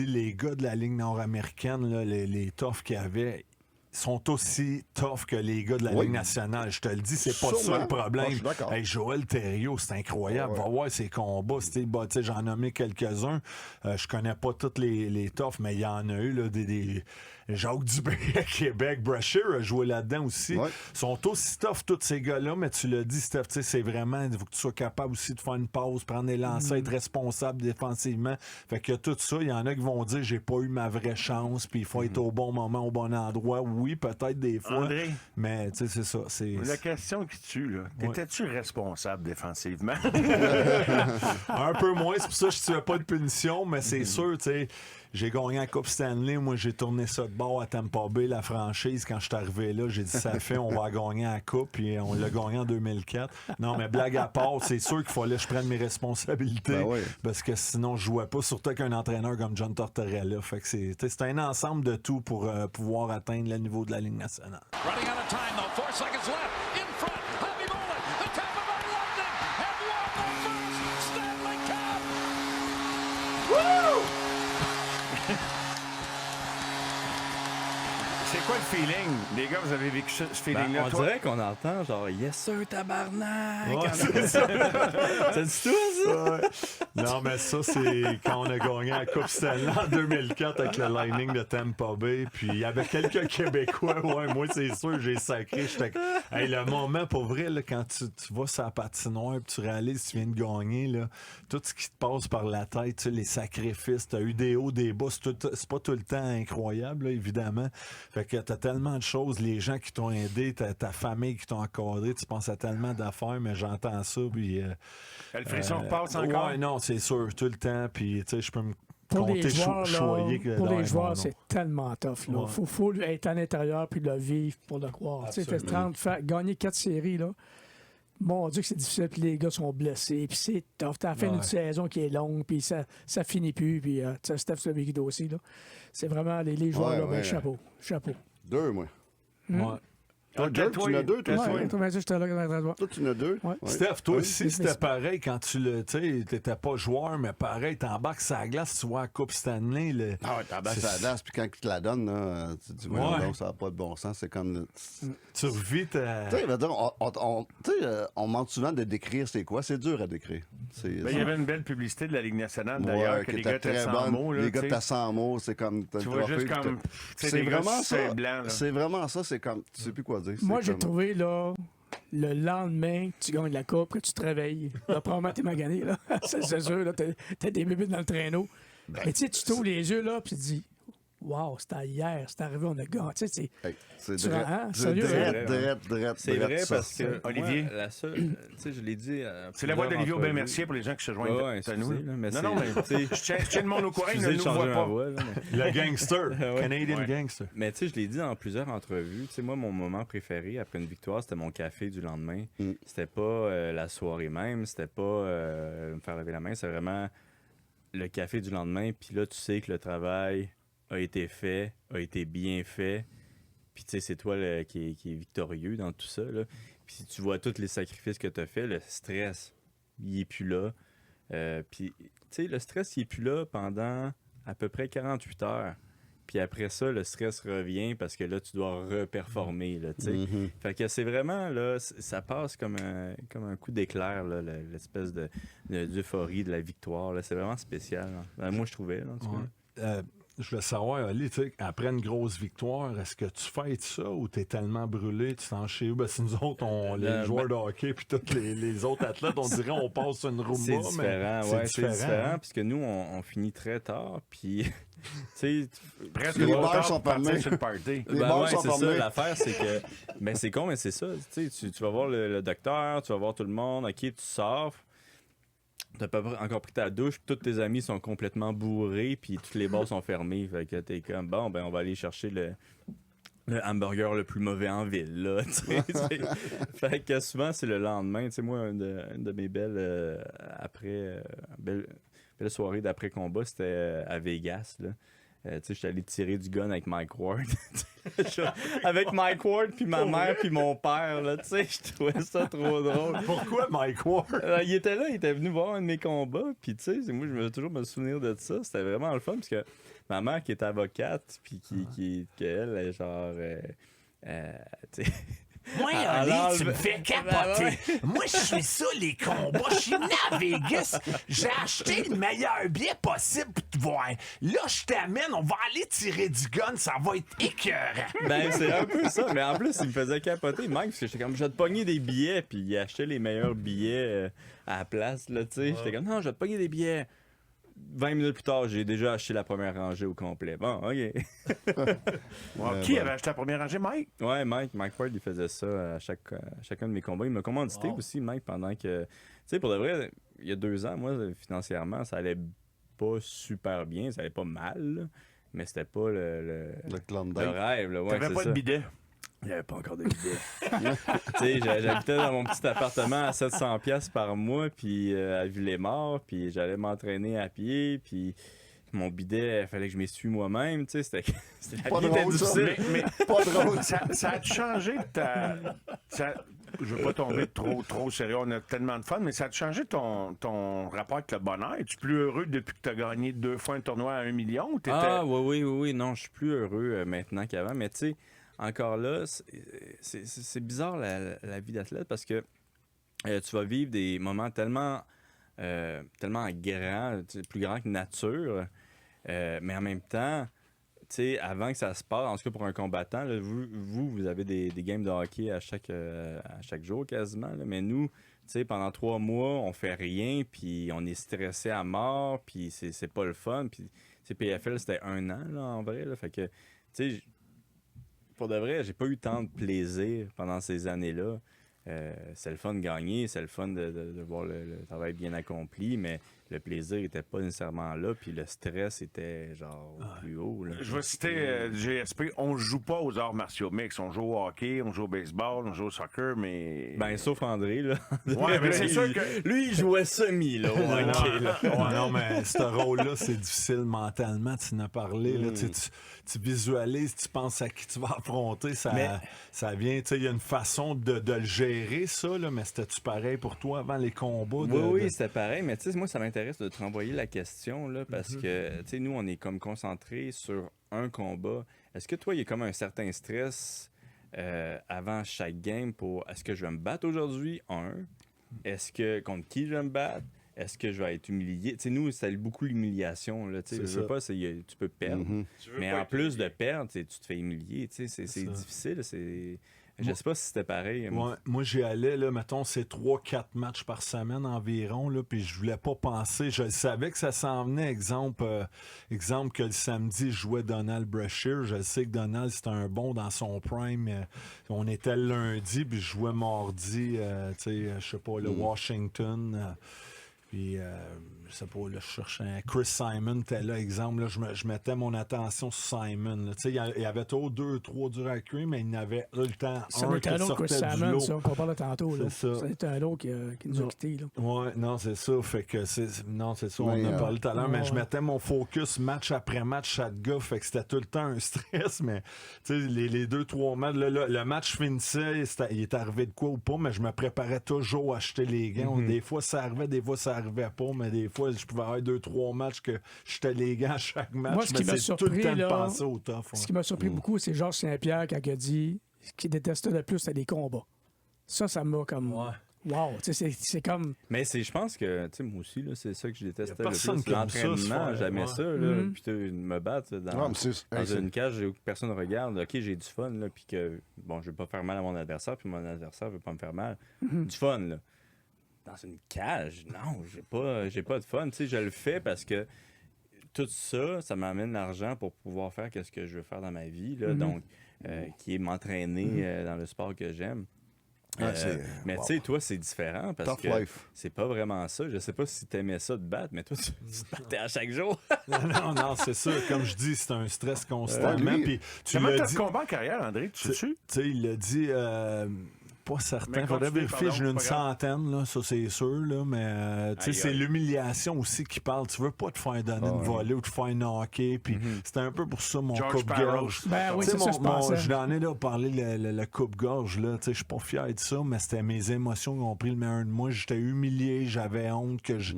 les gars de la Ligue nord-américaine, là, les toughs qu'il y avait, sont aussi tough que les gars de la Oui. Ligue nationale. Je te le dis, c'est pas Sûrement. ça le Ah, problème. je suis d'accord. Hey, Joël Thériault, c'est incroyable. Ouais. Va voir ses combats. Bah, tu sais, j'en ai nommé quelques-uns. Je connais pas tous les toughs, mais il y en a eu là, des Jacques Dubé à Québec. Brashear a joué là-dedans aussi. Ouais. Ils sont aussi tough, tous ces gars-là, mais tu l'as dit, Steph, tu sais, c'est vraiment, il faut que tu sois capable aussi de faire une pause, prendre des lancers, être responsable défensivement. Fait que tout ça, il y en a qui vont dire, j'ai pas eu ma vraie chance, puis il faut être au bon moment, au bon endroit. Oui, peut-être des fois, André, mais tu sais, c'est ça. la question qui tue, là, t'étais-tu responsable défensivement? Un peu moins, c'est pour ça que je ne tuais pas de punition, mais c'est sûr, tu sais, j'ai gagné la Coupe Stanley. Moi, j'ai tourné ça de bord à Tampa Bay, la franchise. Quand je suis arrivé là, j'ai dit, ça fait, on va gagner la Coupe, puis on l'a gagné en 2004. Non, mais blague à part, c'est sûr qu'il fallait que je prenne mes responsabilités, Ben oui. parce que sinon, je jouais pas, surtout avec un entraîneur comme John Tortorella. Fait que c'est un ensemble de tout pour pouvoir atteindre le niveau de la Ligue nationale. Running out of time, though. 4 seconds left. In front, Bobby Mullen. The Tampa Bay Lightning have won the first Stanley Cup. C'est quoi le feeling? Les gars, vous avez vécu ce Ben, feeling-là? on Toi? dirait qu'on entend genre Yes sir tabarnak! Ouais, c'est ça. Ça dit tout ça? Non, mais ça, c'est quand on a gagné la Coupe Stanley en 2004 avec le Lightning de Tampa Bay. Puis il y avait quelques Québécois. Ouais, moi, c'est sûr, j'ai sacré. Hey, le moment, pour vrai, là, quand tu vas sur la patinoire et tu réalises que tu viens de gagner, là, tout ce qui te passe par la tête, tu sais, les sacrifices, tu as eu des hauts, des bas. C'est pas tout le temps incroyable, là, évidemment. Fait que tu as tellement de choses, les gens qui t'ont aidé, ta famille qui t'ont encadré, tu penses à tellement d'affaires, mais j'entends ça. Puis, Le frisson repasse encore? Ouais, non, c'est sûr, tout le temps. Puis, tu sais, je peux me Pour les compter joueurs, choyer là, pour les joueurs, non. c'est tellement tough. Il Ouais. faut être à l'intérieur puis le vivre pour le croire. Tu sais, fait 30, gagner 4 séries, là, mon Dieu que c'est difficile, puis les gars sont blessés, puis c'est tough. T'as fait Ouais. une saison qui est longue, puis ça finit plus, puis tu sais, Steph l'a vécu aussi. Là. C'est vraiment les joueurs, Ouais, là, ben, ouais. chapeau. Chapeau. 2, moi. Ouais. Toi, Jerk, tu en as 2, toi? Ouais, toi, vas-y, j'étais là quand t'as droit. Toi, tu en as 2? Ouais. Steph, toi Ouais. aussi, c'était pareil quand tu t'étais pas joueur, mais pareil, t'embarques sur la glace, tu vois la Coupe Stanley. Ah ouais, t'embarques C'est- sur la glace, puis quand ils te la donnent, là, tu te dis, Ouais. non, ça n'a pas de bon sens. C'est comme. Tu revis ta. Tu sais, je veux dire, tu sais, on manque souvent de décrire c'est quoi. C'est dur à décrire. Ben, il y avait une belle publicité de la Ligue nationale, Ouais, d'ailleurs, que qui les était gars étaient très sans bonne. mots. Là, Les gars, tu sais. t'as 100 mots, c'est comme. Tu vois juste comme. tu sais, C'est des gars vraiment sur ça. sein blanc, là. C'est vraiment ça, c'est comme. Tu sais plus quoi dire. Moi, c'est j'ai comme- trouvé, là, le lendemain que tu gagnes la coupe, que tu te réveilles, là, probablement t'es magané, là. c'est sûr, là, t'as des bébés dans le traîneau. Mais tu sais, tu t'ouvres les yeux, là, puis tu te dis, wow, c'était hier, c'est arrivé, on a gagné. Tu sais, Hey, c'est Tu drette, vois, hein? c'est Sérieux, drette, C'est vrai ça. parce que Olivier? moi, la seule, tu sais, je l'ai dit. C'est la voix d'Olivier Aubin-Mercier pour les gens qui se joignent Ouais, à nous. excusez, là, mais non, c'est- non, mais tu sais, je tiens le monde au courant, il ne excusez, nous changer voit ma pas. voix, là, mais- Le gangster. Ouais. Canadian Ouais. gangster. Mais tu sais, je l'ai dit dans plusieurs entrevues. Tu sais, moi, mon moment préféré après une victoire, c'était mon café du lendemain. C'était pas la soirée même, c'était pas me faire laver la main, c'est vraiment le café du lendemain. Puis là, tu sais que le travail a été fait, a été bien fait. Puis tu sais, c'est toi qui est victorieux dans tout ça, là. Puis si tu vois tous les sacrifices que tu as fait, le stress, il est plus là. Puis tu sais, le stress, il est plus là pendant à peu près 48 heures. Puis après ça, le stress revient parce que là, tu dois reperformer, là, tu sais. Mhm. Fait que c'est vraiment, là, ça passe comme un coup d'éclair, là, l'espèce d'euphorie de la victoire, là. C'est vraiment spécial, là. Ben, moi, je trouvais, là, en tout cas. Je voulais savoir, Ali, tu sais, après une grosse victoire, est-ce que tu fêtes ça ou t'es tellement brûlé, tu t'en chez où? Ben, si nous autres, les joueurs de hockey puis tous les autres athlètes, on dirait on passe une Roomba. C'est différent, mais c'est différent, puisque nous, on finit très tard, puis... tu sais, Presque Les trop bars tard sont pour partir fermés. sur le party. Les ben bars ouais, sont c'est ça, fermés. l'affaire, c'est que... Ben, c'est con, mais c'est ça. Tu sais, tu vas voir le docteur, tu vas voir tout le monde, OK, tu sors, t'as pas encore pris ta douche, puis tous tes amis sont complètement bourrés, puis tous les bars sont fermés. Fait que t'es comme, bon, ben, on va aller chercher le hamburger le plus mauvais en ville, là, tu sais. Fait que souvent, c'est le lendemain. Tu sais, moi, une de mes belles belle soirée d'après-combat, c'était à Vegas, là. Tu sais, j'étais allé tirer du gun avec Mike Ward. Avec Mike Ward, puis ma mère, puis mon père, là, tu sais, je trouvais ça trop drôle. Pourquoi Mike Ward? Il était là, il était venu voir un de mes combats, puis tu sais, moi, je vais toujours me souvenir de ça. C'était vraiment le fun, parce que ma mère, qui est avocate, puis qu'elle est genre... tu sais... Moi, Ali, tu me fais capoter. Moi, je suis ça, les combats. Je suis venu à Vegas. J'ai acheté le meilleur billet possible pour te voir. Là, je t'amène. On va aller tirer du gun. Ça va être écœurant. Ben, c'est un peu ça. Mais en plus, il me faisait capoter, Mike, parce que j'étais comme, je vais te pogner des billets, puis il achetait les meilleurs billets à la place, là, tu sais. J'étais comme, non, je vais te pogner des billets. 20 minutes plus tard, j'ai déjà acheté la première rangée au complet. Bon, OK. Qui avait acheté la première rangée, Mike? Ouais, Mike Ward, il faisait ça à chacun de mes combats. Il m'a commandité aussi, Mike, pendant que... Tu sais, pour de vrai, il y a 2 ans, moi, financièrement, ça allait pas super bien. Ça allait pas mal, là, mais c'était pas le rêve. Là. Ouais, T'avais c'est pas ça. de bidet. Il n'y avait pas encore de bidet. Tu sais, j'habitais dans mon petit appartement à 700$ par mois, puis à Villemort, puis j'allais m'entraîner à pied, puis mon bidet, il fallait que je m'essuie moi-même, tu sais, c'était la Pas vie était drôle, ça. difficile. Mais Pas drôle. ça a changé ta... Je veux pas tomber trop sérieux, on a tellement de fun, mais ça a changé ton rapport avec le bonheur. Es-tu plus heureux depuis que tu as gagné 2 fois un tournoi à 1 million? Ou t'étais... Ah, oui, non, je suis plus heureux maintenant qu'avant, mais tu sais, encore là, c'est bizarre la vie d'athlète parce que tu vas vivre des moments tellement grands, plus grands que nature, mais en même temps, tu sais, avant que ça se passe, en tout cas pour un combattant, là, vous avez des games de hockey à chaque jour quasiment, là, mais nous, tu sais, pendant 3 mois, on fait rien, puis on est stressé à mort, puis c'est pas le fun, puis PFL, c'était 1 an, là, en vrai, là, fait que, tu sais, pour de vrai, j'ai pas eu tant de plaisir pendant ces années-là. C'est le fun de gagner, c'est le fun de voir le travail bien accompli, mais le plaisir était pas nécessairement là, puis le stress était genre plus haut. Là. Je vais citer GSP, on joue pas aux arts martiaux mix, on joue au hockey, on joue au baseball, on joue au soccer, mais... Ben, sauf André, là. Ouais, mais c'est sûr que... Lui, il jouait semi, là, au hockey, là. Ouais, non, mais ce rôle-là, c'est difficile mentalement. Tu en as parlé. Là, tu visualises, tu penses à qui tu vas affronter. Ça vient. Il y a une façon de le gérer, ça, là, mais c'était-tu pareil pour toi avant les combats? Oui, c'était pareil. Mais tu sais, moi, ça m'intéresse de te renvoyer la question, là, parce que, tu sais, nous, on est comme concentrés sur un combat. Est-ce que toi, il y a comme un certain stress avant chaque game pour est-ce que je vais me battre aujourd'hui? Est-ce que contre qui je vais me battre? Est-ce que je vais être humilié? Tu sais, nous, ça beaucoup l'humiliation. Là, tu veux pas, tu peux perdre. Mais en plus de perdre, tu te fais humilier. Tu sais, c'est difficile. Je sais pas si c'était pareil. Moi, j'y allais, là, mettons, c'est 3-4 matchs par semaine environ, là, puis je voulais pas penser. Je savais que ça s'en venait. Exemple que le samedi, je jouais Donald Brashear. Je sais que Donald, c'était un bon dans son prime. On était le lundi, puis je jouais mardi, tu sais, je sais pas, le Washington. Puis, je sais pas, là, je cherchais Chris Simon, était là, exemple. Là, je mettais mon attention sur Simon. Tu sais, il y avait toujours 2-3 durs à cuire, mais il n'avait le temps. Ça m'était un autre Chris Simon, ça, qu'on parlait tantôt. Là. C'est ça. C'était un autre qui nous a quittés. Oui, non, c'est ça. Fait que c'est ça, on en a parlé tout à l'heure, mais je mettais mon focus match après match chaque gars. Fait que c'était tout le temps un stress, mais tu sais, les 2-3 matchs, le match finissait, il est arrivé de quoi ou pas, mais je me préparais toujours à acheter les gants. Des fois, ça arrivait, des fois, ça arrivait pas, mais des fois, je pouvais avoir 2-3 matchs que j'étais les gants à chaque match. Moi, ce qui m'a surpris, tout le temps là, de penser au tough. Ce qui m'a surpris beaucoup, c'est Georges Saint-Pierre quand il a dit ce qu'il détestait le plus, c'était les combats. Ça m'a comme... wow, tu sais, c'est comme... Mais je pense que, tu sais, moi aussi, là, c'est ça que je détestais Y a le personne plus. qui aime ça, se L'entraînement, faire, j'aimais ouais. ça, là. Puis me battre Non, dans mais dans c'est- une cage où personne ne regarde. OK, j'ai du fun, là, puis que, bon, je veux pas faire mal à mon adversaire, puis mon adversaire veut pas me faire mal. Du fun, là. Dans une cage, non, j'ai pas de fun. Tu sais, je le fais parce que tout ça, ça m'amène l'argent pour pouvoir faire ce que je veux faire dans ma vie, là. Donc, qui est m'entraîner dans le sport que j'aime. Mais tu sais, toi, c'est différent parce Tough que life. c'est pas vraiment ça. Je sais pas si t'aimais ça de battre, mais toi, tu te battais à chaque jour. Non, c'est sûr. Comme je dis, c'est un stress constamment. lui, Puis tu Comment l'as t'as dit, de combat en carrière, André? Tu sais? tu sais, il l'a dit, pas certain. Mais Il faudrait continue, vérifier, pardon, j'ai une c'est pas grave. centaine, là, ça c'est sûr. Là, mais tu sais, Aïe, c'est aïe. l'humiliation aussi qui parle. Tu veux pas te faire donner une volée ou te faire knocker. Puis c'était un peu pour ça mon George coupe-gorge. Ben oui, Tu sais, c'est ça, je pensais. je l'en ai là parlé, le coupe-gorge. Là, tu sais, je suis pas fier de ça, mais c'était mes émotions qui ont pris le meilleur de moi. J'étais humilié, j'avais honte que je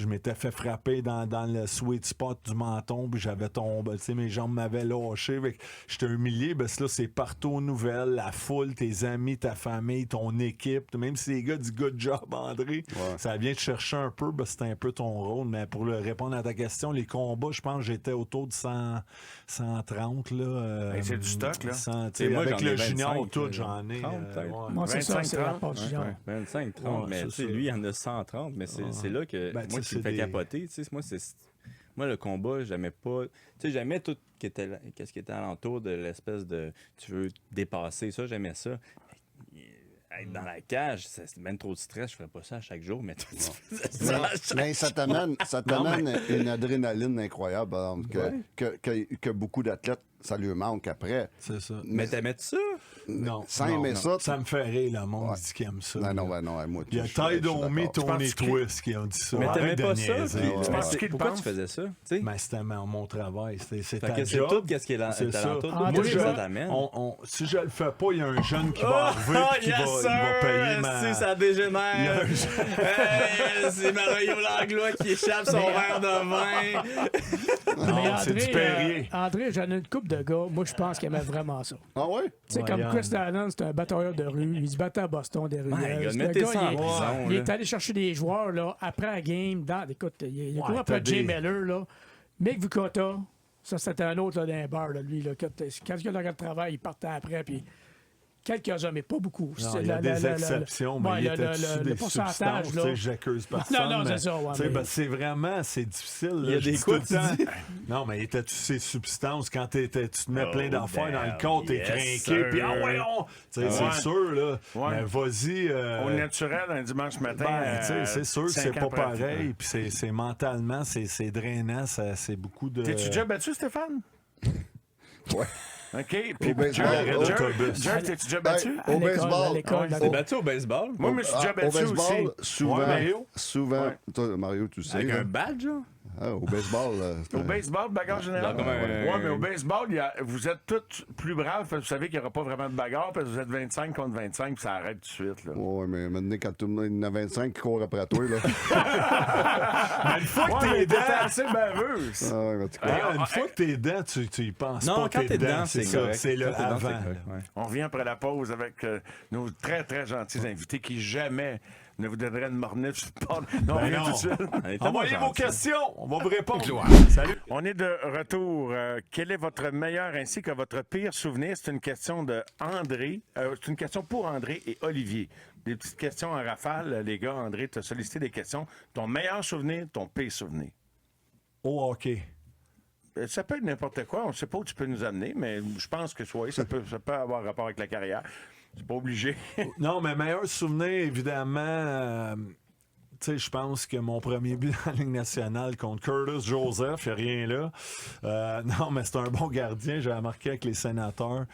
m'étais fait frapper dans le sweet spot du menton, puis j'avais tombé. Tu sais, mes jambes m'avaient lâché. Fait que j'étais humilié. Ben, là, c'est partout aux nouvelles, la foule, tes amis, ta famille, ton équipe. Même si les gars disent good job, André, ça vient te chercher un peu, ben, c'était un peu ton rôle. Mais pour répondre à ta question, les combats, je pense que j'étais autour de 130. Là, Hey, c'est du stock, là. 100, tu sais, moi, avec j'en ai le 25, junior, tout, là, j'en ai. 30 peut-être. Moi, c'est ça, 25, c'est la 30, part du genre. 25, 30, Ouais, mais c'est tu sais, ça. lui, il en a 130, mais c'est là que, Ben, moi, tu sais, qui me c'est fait des- capoter, tu sais, moi, le combat, j'aimais pas, tu sais, j'aimais tout qu'est-ce qui était alentour de l'espèce de, tu veux dépasser, ça, j'aimais ça. Être dans la cage, c'est même trop de stress, je ferais pas ça à chaque jour, mais toi, tu faisais ça à chaque Mais ça t'amène une adrénaline incroyable, par exemple, que beaucoup d'athlètes, ça lui manque après. C'est ça. Mais t'aimais ça? Non. Sans non, aimer non. ça, Ça me fait rire, le monde Ouais. dit qu'il aime ça. Non, là. non, moi, Il y a je suis Ty Domi, d'accord. Tony penses que- Twist qui ont dit ça. Mais t'aimais Arrête de pas ça? niaiser, puis là. tu ouais. pensais- Qu'il pourquoi pense? tu faisais ça? Tu sais? Mais c'était mon travail. C'est Fait ta que c'est job. tout ce qui est C'est ça. alentour. Ah, Moi, oui, ça ça t'amène. Si je le fais pas, il y a un jeune qui va arriver et qui va payer ma... Si ça dégénère. Hey, c'est Mario Langlois qui échappe son verre de vin. Non, c'est du Perrier. André, j'en ai une couple de gars. Moi, je pense qu'il aimait vraiment ça. Ah ouais? Tu sais, Ouais, comme Yann. Chris Allen, c'est un batailleur de rue. Il se battait à Boston des rues. My God, mettez ça en prison, il là. est allé chercher des joueurs là, après la game. Écoute, il a couru Ouais, après t'as Jay des- Miller. Là. Mick Vukotta, ça c'était un autre là, dans un bar. Là, lui, là, quand il a le travail, il partait après. Puis quelques-uns, mais pas beaucoup. Non, C'est il y a la- des la- la- exceptions, ouais, mais il le- était le- dessus le des pourcentage, substances. là. Tu sais, j'accuse personne. Non, mais, c'est ça, ouais, tu sais, mais- ben, c'est vraiment, c'est difficile. là, Il y a je des dis quoi, tout le temps. tu dis? Non, mais était-tu ces substances quand tu te mets Oh, plein d'affaires dans le damn, corps, t'es yes, craqué, sir. puis ah ouais, tu sais, Ouais. c'est sûr, là. Ouais. Mais vas-y. Au naturel, un dimanche matin. Ben, tu sais, c'est sûr que c'est 5 pas ans après. pareil, puis c'est mentalement, c'est drainant, c'est beaucoup de... T'es-tu déjà battu, Stéphane? Ouais. OK. Puis Au baseball, Jerry, t'es-tu déjà battu? Au À l'école, baseball. à l'école, T'es battu au baseball? Moi, je me suis déjà Au battu aussi. baseball, souvent, Ouais, Mario? souvent, Ouais. toi, Mario, tu sais. Avec là. un badge, genre? Ah, au baseball, Au baseball, bagarre générale. Genre comme un- Ouais, mais au baseball, vous êtes tous plus braves parce que vous savez qu'il n'y aura pas vraiment de bagarre parce que vous êtes 25 contre 25 puis ça arrête tout de suite. Là. Ouais, mais maintenant, quand tout le monde il y en a 25 qui courent après toi, là. Mais une fois que Ouais, t'es mais t'étais dedans, assez baveux. Ah, ouais, en tout cas. ah, une fois que t'es dedans, tu y penses Non, pas quand que t'es dedans, c'est ça. correct. C'est le Quand t'es dedans, c'est avant. correct, là. ouais. On revient après la pause avec nos très, très gentils invités qui jamais ne vous donneraient une mornif sur le bord. Non, on Ben revient non. tout de suite. On est tellement Envoyez vos gentils. questions, on va vous répondre. Salut. On est de retour. Quel est votre meilleur ainsi que votre pire souvenir? C'est une question de André. C'est une question pour André et Olivier. Des petites questions en rafale. Les gars, André, tu as sollicité des questions. Ton meilleur souvenir, ton pire souvenir. Au hockey. Ça peut être n'importe quoi. On ne sait pas où tu peux nous amener, mais je pense que ça peut avoir rapport avec la carrière. C'est pas obligé. Non, mais meilleur souvenir, évidemment, tu sais, je pense que mon premier but en Ligue nationale contre Curtis Joseph, il n'y a rien là. Non, mais c'est un bon gardien. J'avais marqué avec les Sénateurs.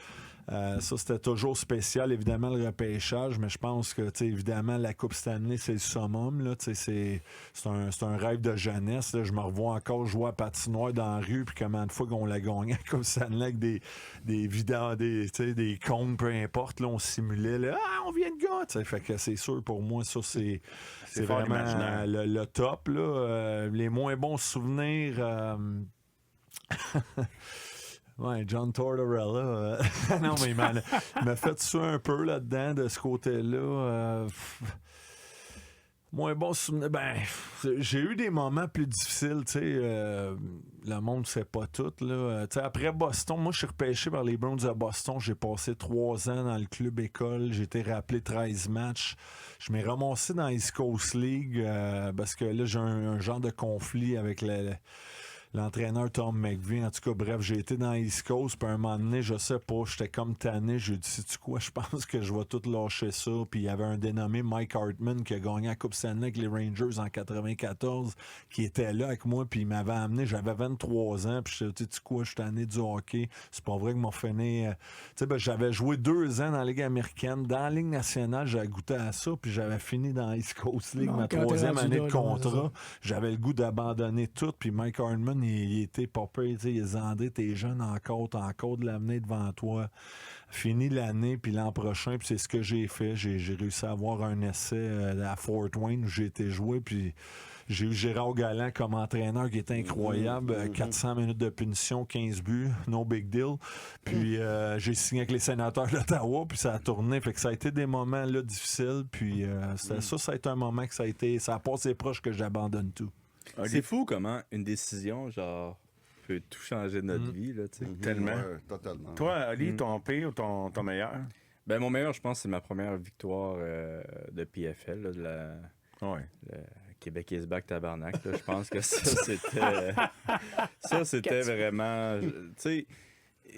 Ça, c'était toujours spécial, évidemment, le repêchage, mais je pense que, tu sais, évidemment, la Coupe Stanley, c'est le summum, là, tu sais, c'est un rêve de jeunesse, là. Je me revois encore jouer à patinoire dans la rue, puis combien de fois qu'on l'a gagné, la Coupe Stanley, avec des vidants, tu sais, des comptes, peu importe, là, on simulait, là, on vient de gagner, tu sais, fait que c'est sûr, pour moi, ça, c'est fort vraiment imaginaire. le top, là. Les moins bons souvenirs... Ouais, John Tortorella. Non, mais il m'a fait ça un peu là-dedans, de ce côté-là. Moins bon souvenir. Ben, j'ai eu des moments plus difficiles, tu sais. Le monde ne sait pas tout, là. Tu sais, après Boston, moi, je suis repêché par les Browns de Boston. J'ai passé 3 ans dans le club école. J'ai été rappelé 13 matchs. Je m'ai ramassé dans East Coast League parce que là, j'ai un genre de conflit avec l'entraîneur Tom McVie. En tout cas, bref, j'ai été dans East Coast, puis à un moment donné, je sais pas, j'étais comme tanné. J'ai dit, sais-tu quoi, je pense que je vais tout lâcher ça. Puis il y avait un dénommé Mike Hartman qui a gagné la Coupe Stanley avec les Rangers en 94, qui était là avec moi, puis il m'avait amené, j'avais 23 ans, puis je dit, sais-tu quoi, je suis tanné du hockey. C'est pas vrai que m'a fini... tu sais, ben, j'avais joué 2 ans dans la Ligue américaine. Dans la Ligue nationale, j'avais goûté à ça, puis j'avais fini dans East Coast League, ma 3e année de contrat. J'avais le goût d'abandonner tout, puis Mike Hartman, il était pas peur, il disait André, t'es jeune encore, t'as encore de l'amener devant toi. Fini l'année, puis l'an prochain, puis c'est ce que j'ai fait. J'ai réussi à avoir un essai à Fort Wayne où j'ai été joué, puis j'ai eu Gérard Galland comme entraîneur qui était incroyable. 400 minutes de punition, 15 buts, no big deal. Puis j'ai signé avec les Sénateurs d'Ottawa, puis ça a tourné. Fait que ça a été des moments là difficiles, puis ça a été un moment que ça a passé proche que j'abandonne tout. C'est fou comment une décision, genre, peut tout changer de notre vie, là, tu sais. Tellement. Ouais, totalement. Toi, Ali, ton pire ou ton meilleur? Ben, mon meilleur, je pense, c'est ma première victoire de PFL, là, de la... Ouais. Le Québec is back tabarnak, là. Je pense que ça, c'était vraiment... Tu sais,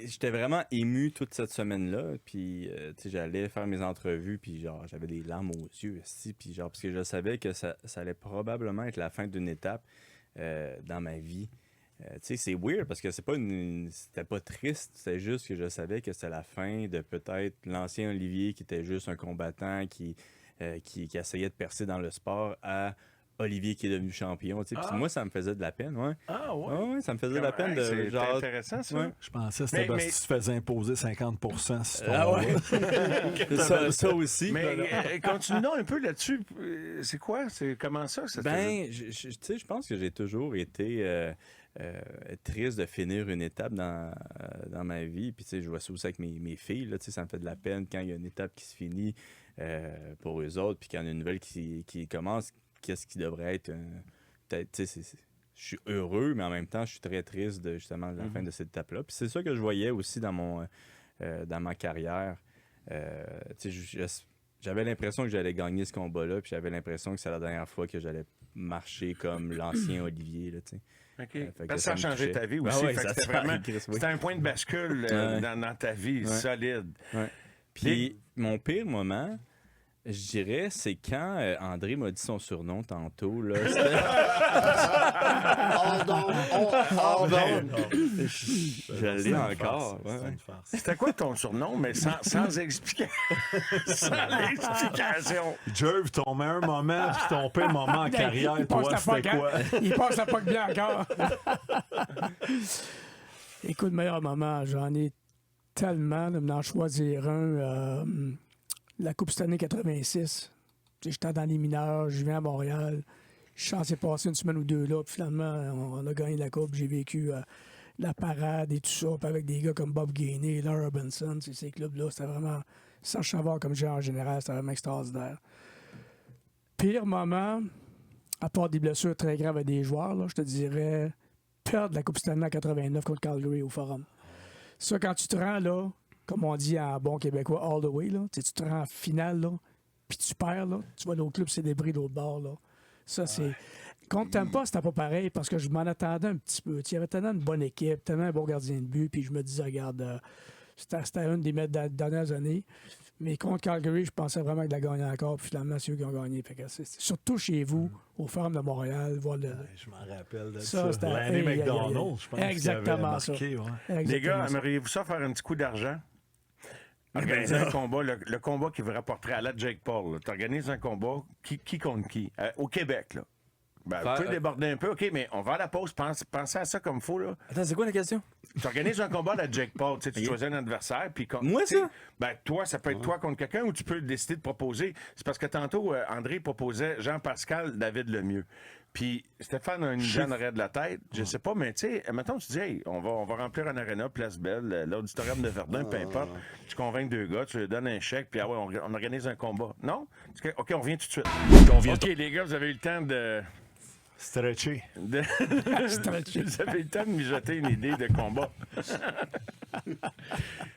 j'étais vraiment ému toute cette semaine-là, puis tu sais, j'allais faire mes entrevues, puis genre, j'avais des larmes aux yeux, aussi, puis genre, parce que je savais que ça allait probablement être la fin d'une étape dans ma vie. Tu sais, c'est weird, parce que c'était pas triste, c'était juste que je savais que c'était la fin de peut-être l'ancien Olivier, qui était juste un combattant, qui essayait de percer dans le sport, à Olivier qui est devenu champion. Puis moi, ça me faisait de la peine. Ouais. Ah ouais? Ouais, ça me faisait de la peine de C'est genre. intéressant, ça. Ouais. Je pensais que c'était parce que tu te faisais imposer 50% sur ton... Ah ouais. ça aussi. Mais continue-nous un peu là-dessus. C'est quoi? Comment ça? Ben, tu sais, je pense que j'ai toujours été triste de finir une étape dans ma vie. Puis, tu sais, je vois ça aussi avec mes filles. Là, tu sais, ça me fait de la peine quand il y a une étape qui se finit pour eux autres, puis quand il y a une nouvelle qui commence. Qu'est-ce qui devrait être peut-être, tu sais, je suis heureux, mais en même temps, je suis très triste de justement la fin de cette étape-là. Puis c'est ça que je voyais aussi dans ma carrière. Tu sais, j'avais l'impression que j'allais gagner ce combat-là, puis j'avais l'impression que c'est la dernière fois que j'allais marcher comme l'ancien Olivier, là, tu sais. OK. Parce que ça a changé ta vie aussi. Ouais, c'était un point de bascule dans ta vie, solide. Ouais. Puis mon pire moment, je dirais, c'est quand André m'a dit son surnom tantôt. Là, je l'ai encore. C'était quoi ton surnom, mais sans explication? Sans explication. Jerv, ton meilleur moment puis ton pire moment en carrière, toi, c'était quoi? Il passe à pas que bien encore. Écoute, meilleur moment, j'en ai tellement de m'en choisir un. La Coupe Stanley 86. J'étais dans les mineurs, je viens à Montréal. Je suis censé passer une semaine ou deux là, puis finalement, on a gagné la Coupe. J'ai vécu la parade et tout ça, puis avec des gars comme Bob Gainey, Larry Robinson, ces clubs-là, c'était vraiment, sans savoir comme joueur en général, c'était vraiment extraordinaire. Pire moment, à part des blessures très graves à des joueurs, là, je te dirais, perdre la Coupe Stanley en 89 contre Calgary au Forum. Ça, quand tu te rends là, comme on dit en bon québécois, all the way, là. Tu te rends en finale, là, puis tu perds, là. Tu vois l'autre club célébrer l'autre bord, là. Ça, c'est... Contre Tampa, c'était pas pareil, parce que je m'en attendais un petit peu. Il y avait tellement une bonne équipe, tellement un bon gardien de but, puis je me disais, regarde, c'était une des dernières années. Mais contre Calgary, je pensais vraiment qu'il a gagné encore, puis finalement, c'est eux qui ont gagné. Fait que surtout chez vous, au Forum de Montréal, voir le... Je m'en rappelle de ça. C'était Lanny McDonald, je pense. Exactement marqué, ça. Ouais. Les gars, aimeriez-vous ça faire un petit coup d'argent? Organiser un combat, le combat qui vous rapporterait à la Jake Paul. Tu organises un combat, qui contre qui? Au Québec, là. Ben, vous pouvez déborder un peu, OK, mais on va à la pause. Pensez à ça comme il faut, là. Attends, c'est quoi la question? Tu organises un combat à la Jake Paul. Tu choisis un adversaire. Puis moi, ça? Ben, toi, ça peut être toi contre quelqu'un ou tu peux décider de proposer. C'est parce que tantôt, André proposait Jean-Pascal David Lemieux. Puis Stéphane a une idée en arrière de la tête. Je sais pas, mais tu sais, mettons, tu dis, hey, on va remplir un aréna, Place Belle, l'auditorium de Verdun, peu importe. Tu convaincs 2 gars, tu leur donnes un chèque, puis on organise un combat. Non? OK, on revient tout de suite. OK, les gars, vous avez eu le temps de... Stretché. Vous avez eu le temps de mijoter une idée de combat.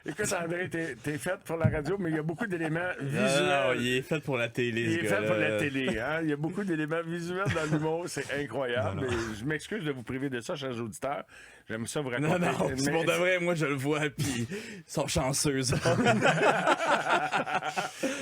Écoute, André, t'es fait pour la radio, mais il y a beaucoup d'éléments visuels. Non, il est fait pour la télé, Il ce est fait gars-là. pour la télé. Hein? Il y a beaucoup d'éléments visuels dans l'humour. C'est incroyable. Et je m'excuse de vous priver de ça, chers auditeurs. J'aime ça vous raconter. Non, c'est pour de vrai, moi je le vois, puis ils sont chanceux. ça.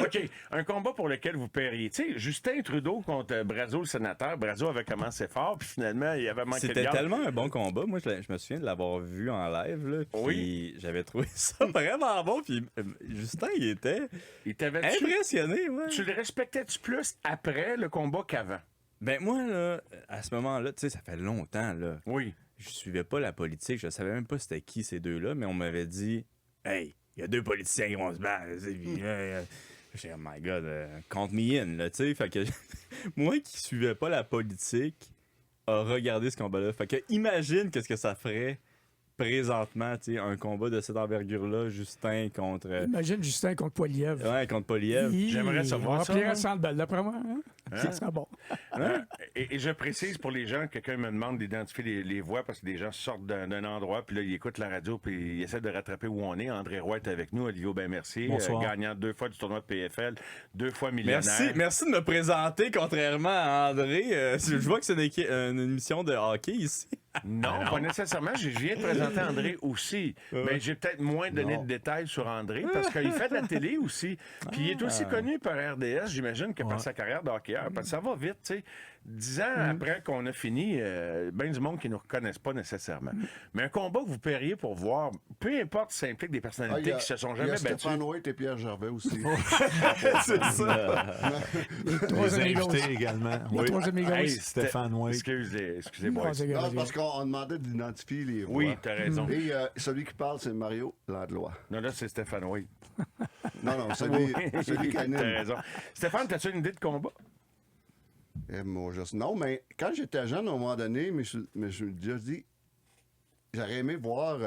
OK. Un combat pour lequel vous paieriez. Tu sais, Justin Trudeau contre Brazo, le sénateur. Brazo avait commencé fort, puis finalement, il avait manqué de C'était garde. tellement un bon combat. Moi, je me souviens de l'avoir vu en live. Là, puis Oui. j'avais trouvé ça vraiment bon. Puis Justin, il était Il t'avait-tu- impressionné. Ouais. Tu le respectais-tu plus après le combat qu'avant? Ben moi, là, à ce moment-là, tu sais, ça fait longtemps, là. Oui. Je suivais pas la politique. Je savais même pas c'était qui ces deux-là, mais on m'avait dit « Hey, il y a 2 politiciens qui vont se battre. » J'ai dit « Oh my God, count me in. » là, tu sais. Fait que moi qui suivais pas la politique a regardé ce combat-là. Fait que imagine qu'est-ce que ça ferait présentement, tu sais, un combat de cette envergure-là, Justin contre... Imagine Justin contre Poilievre. Ouais, contre Poliev. J'aimerais savoir on ça, remplirait moi. le centre belle, d'après moi. Hein? Ça serait bon. Et je précise pour les gens, quelqu'un me demande d'identifier les voix parce que des gens sortent d'un endroit, puis là, ils écoutent la radio, puis ils essaient de rattraper où on est. André Roy est avec nous, Olivier Aubin-Mercier, Bonsoir. gagnant 2 fois du tournoi de PFL, 2 fois millionnaire. Merci de me présenter, contrairement à André. Je vois que c'est une émission de hockey ici. Non, pas nécessairement. Je viens de présenter André aussi. Mais j'ai peut-être moins donné de détails sur André parce qu'il fait de la télé aussi. Puis il est aussi connu par RDS, j'imagine, que par sa carrière de hockeyeur. Parce que ça va vite, tu sais. 10 ans après qu'on a fini, ben du monde qui ne nous reconnaissent pas nécessairement. Mais un combat que vous paieriez pour voir, peu importe si ça implique des personnalités qui se sont Il y a jamais battues. Stéphane White et Pierre Gervais aussi. C'est ça. Trois Les amigos. invités également. Les trois amigos. Hey, Stéphane White. Excusez-moi. Ah, c'est Non, grave. parce qu'on demandait d'identifier les voix. Oui, t'as raison. Et celui qui parle, c'est Mario Landlois. Non, là, c'est Stéphane, oui. Non, celui qui anime. T'as raison. Stéphane, t'as-tu une idée de combat? Non, mais quand j'étais jeune, à un moment donné, je me suis déjà dit, j'aurais aimé voir,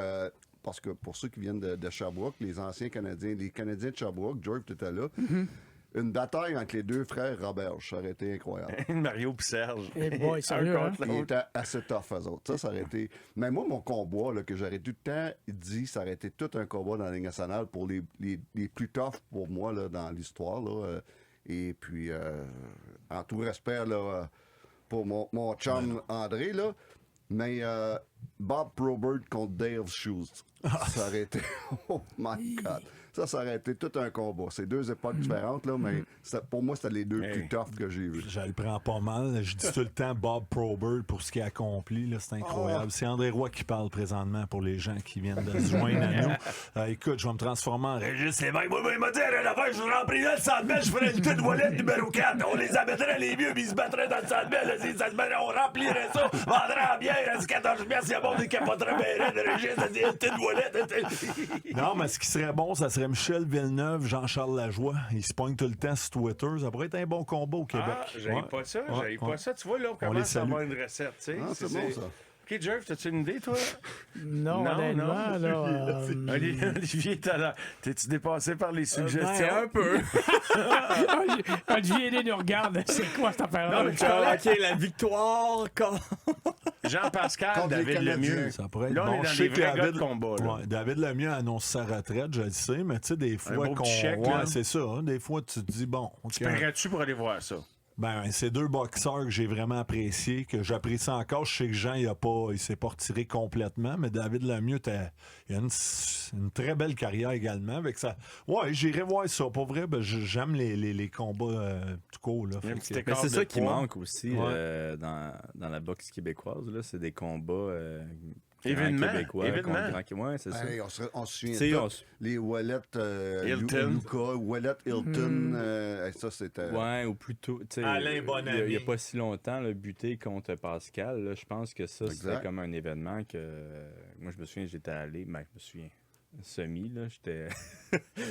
parce que pour ceux qui viennent de Sherbrooke, les anciens Canadiens, les Canadiens de Sherbrooke, George était là, une bataille entre les 2 frères Roberge, ça aurait été incroyable. Mario pis Serge. Eh boy, sérieux, Un hein? contre Ils l'autre. étaient assez tough, eux autres. Ça aurait été... Mais moi, mon combat, là, que j'aurais tout le temps dit, ça aurait été tout un combat dans la Ligue nationale pour les plus tough pour moi là, dans l'histoire. Là, et puis, en tout respect là, pour mon chum André, là, mais Bob Probert contre Dale Shoes, ça aurait été... Oh my God! Ça aurait été tout un combat. C'est 2 époques différentes, là, mais pour moi, c'était les 2 plus tough que j'ai vus. Je le prends pas mal. Je dis tout le temps Bob Probert pour ce qu'il a accompli. là, C'est incroyable. C'est André Roy qui parle présentement pour les gens qui viennent de se joindre à nous. Écoute, je vais me transformer en Régis Lévesque. Moi, il m'a dit rien à faire. Je remplirais le centre belle. Je ferais le tête voilette numéro 4. On les amettrait les vieux, puis ils se battraient dans le centre belle. On remplirait ça. Vendrait en bière à 14 piastres. Il y a bon des capoterais bien de Régis. Ça dit le tête voilette. Non, mais ce qui serait bon, ça serait Michel Villeneuve, Jean-Charles Lajoie. Ils se pognent tout le temps sur Twitter. Ça pourrait être un bon combat au Québec. Ah, j'avais pas ça, j'avais pas ça. Tu vois, là, on les commence à salue. avoir une recette, tu sais. Ah, c'est bon, ça. OK, Jeff, t'as-tu une idée, toi? Non, Non, honnêtement, là. Olivier, t'es-tu dépassé par les suggestions? un peu. Olivier Aîné nous regarde. C'est quoi cette affaire-là? Non, mais tu parlais- OK, la victoire. Jean-Pascal, Contre les David Canadiens. Lemieux. Ça pourrait être Là, on bon. est dans Je sais les que vrais gars de combat, là. Ouais, David Lemieux annonce sa retraite, je le sais, mais tu sais, des fois beau qu'on. petit chèque, là. Ouais, c'est ça. Hein, des fois, tu te dis, bon, OK. Paierais-tu pour aller voir ça? Ben, c'est 2 boxeurs que j'ai vraiment appréciés, que j'apprécie encore. Je sais que Jean, il s'est pas retiré complètement, mais David Lemieux, il a une très belle carrière également. Avec ça. Ouais, j'irai voir ça. Pour vrai, ben, j'aime les combats tout court. Là. Il y a un Fait petit que- écart Mais c'est de ça qui poids. manque aussi Ouais. dans la boxe québécoise. Là, c'est des combats Événements, québécois. événements. Ouais, c'est ça. Hey, on se souvient T'sais, de on tout. Les Wallet Hilton. Luca, Wallet Hilton, ça c'était... Ouais, ou plutôt. tu sais, Alain Bonamy. Il n'y a pas si longtemps, le buté contre Pascal. Là, je pense que ça, c'était Exact. comme un événement que. Moi, je me souviens, j'étais allé. Ben, je me souviens. semi, là. J'étais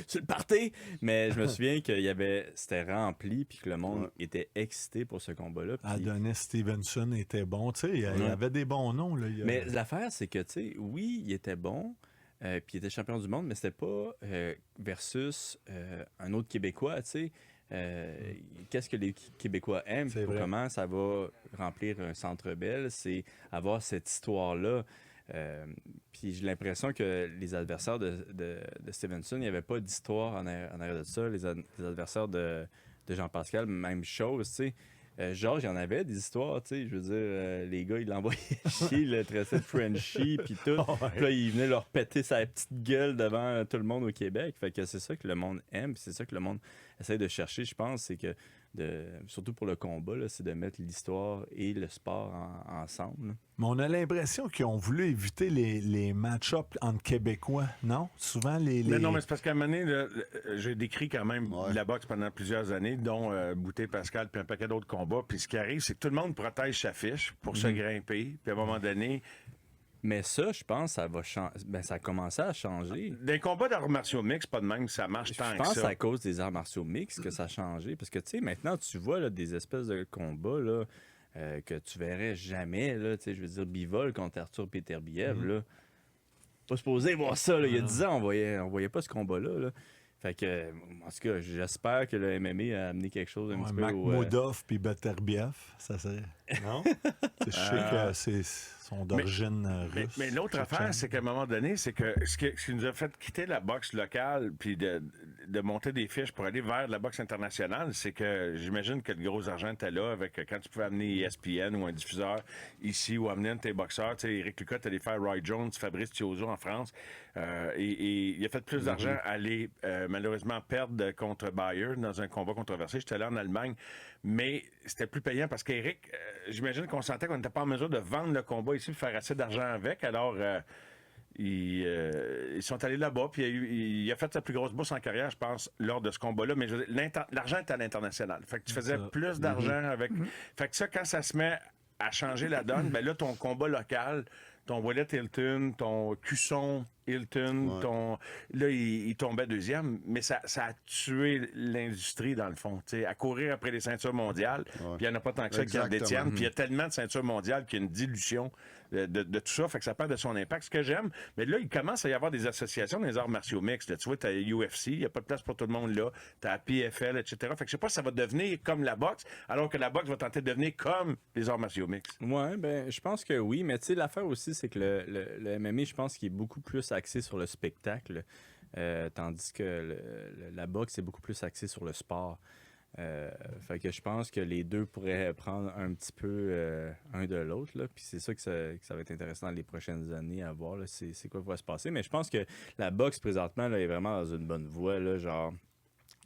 sur le party. Mais je me souviens c'était rempli puis que le monde était excité pour ce combat-là. Puis... Adonis Stevenson était bon. Tu sais, il y avait des bons noms. Là. Mais l'affaire, c'est que, tu sais, oui, il était bon. Puis il était champion du monde, mais c'était pas versus un autre Québécois, tu sais. Qu'est-ce que les Québécois aiment, comment ça va remplir un Centre Bell, c'est avoir cette histoire-là. Puis j'ai l'impression que les adversaires de Stevenson, il n'y avait pas d'histoire en arrière de ça. Les adversaires de Jean-Pascal, même chose, tu sais. Georges, il y en avait des histoires, tu sais, je veux dire, les gars, ils l'envoyaient chier, ils le traitaient de Frenchie, puis tout. Puis là, il venait leur péter sa petite gueule devant tout le monde au Québec. Fait que c'est ça que le monde aime, puis c'est ça que le monde essaie de chercher, je pense, c'est que, surtout pour le combat, là, c'est de mettre l'histoire et le sport ensemble. Là. Mais on a l'impression qu'ils ont voulu éviter les match-ups entre Québécois, non? Souvent, Mais non, mais c'est parce qu'à un moment donné, j'ai décrit quand même la boxe pendant plusieurs années, dont Bouté Pascal puis un paquet d'autres combats. Puis ce qui arrive, c'est que tout le monde protège sa fiche pour se grimper. Puis à un moment donné... Mais ça, je pense, ça va ça a commencé à changer. Des combats d'arts martiaux mixtes, pas de même que ça marche tant que ça. Je pense que c'est à cause des arts martiaux mixtes que ça a changé. Parce que, tu sais, maintenant, tu vois là, des espèces de combats là, que tu verrais jamais. Là, je veux dire, Bivol contre Arthur Beterbiev. Là. Pas supposé voir ça. Là. Il y a 10 ans, on voyait pas ce combat-là. Là. Fait que, en tout cas, j'espère que le MMA a amené quelque chose un petit peu Makhmoudov puis Beterbiev, ça serait... Non? Je sais que c'est... sont d'origine russe. Mais l'autre affaire, c'est qu'à un moment donné, c'est que ce qui nous a fait quitter la boxe locale puis de monter des fiches pour aller vers la boxe internationale, c'est que j'imagine que le gros argent était là avec quand tu pouvais amener ESPN ou un diffuseur ici ou amener un de tes boxeurs. Tu sais, Éric Lucas allait faire Roy Jones, Fabrice Thiozo en France. Et il a fait plus d'argent à aller malheureusement perdre contre Bayer dans un combat controversé. J'étais allé en Allemagne, mais c'était plus payant parce qu'Éric, j'imagine qu'on sentait qu'on n'était pas en mesure de vendre le combat ici pour faire assez d'argent avec. Alors, ils sont allés là-bas, puis il a fait sa plus grosse bourse en carrière, je pense, lors de ce combat-là. Mais l'argent était à l'international. Fait que tu faisais plus d'argent avec... Fait que ça, quand ça se met à changer la donne, ben là, ton combat local, ton Wallet Hilton, ton Cusson Hilton, là, il tombait deuxième, mais ça a tué l'industrie, dans le fond. T'sais, à courir après les ceintures mondiales, puis il n'y en a pas tant que ça qui en détiennent, puis il y a tellement de ceintures mondiales qu'il y a une dilution de tout ça, fait que ça perd de son impact. Ce que j'aime, mais là, il commence à y avoir des associations dans les arts martiaux mixtes. Là. Tu vois, tu as UFC, il n'y a pas de place pour tout le monde là, tu as la PFL, etc. Fait que je sais pas si ça va devenir comme la boxe, alors que la boxe va tenter de devenir comme les arts martiaux mixtes. Ouais, ben, je pense que oui, mais tu sais, l'affaire aussi, c'est que le MMA, je pense qu'il est beaucoup plus axé sur le spectacle, tandis que la boxe est beaucoup plus axée sur le sport. Fait que je pense que les deux pourraient prendre un petit peu un de l'autre, là. Puis c'est ça que ça va être intéressant dans les prochaines années à voir, là, c'est quoi qui va se passer. Mais je pense que la boxe, présentement, là, est vraiment dans une bonne voie, là, genre...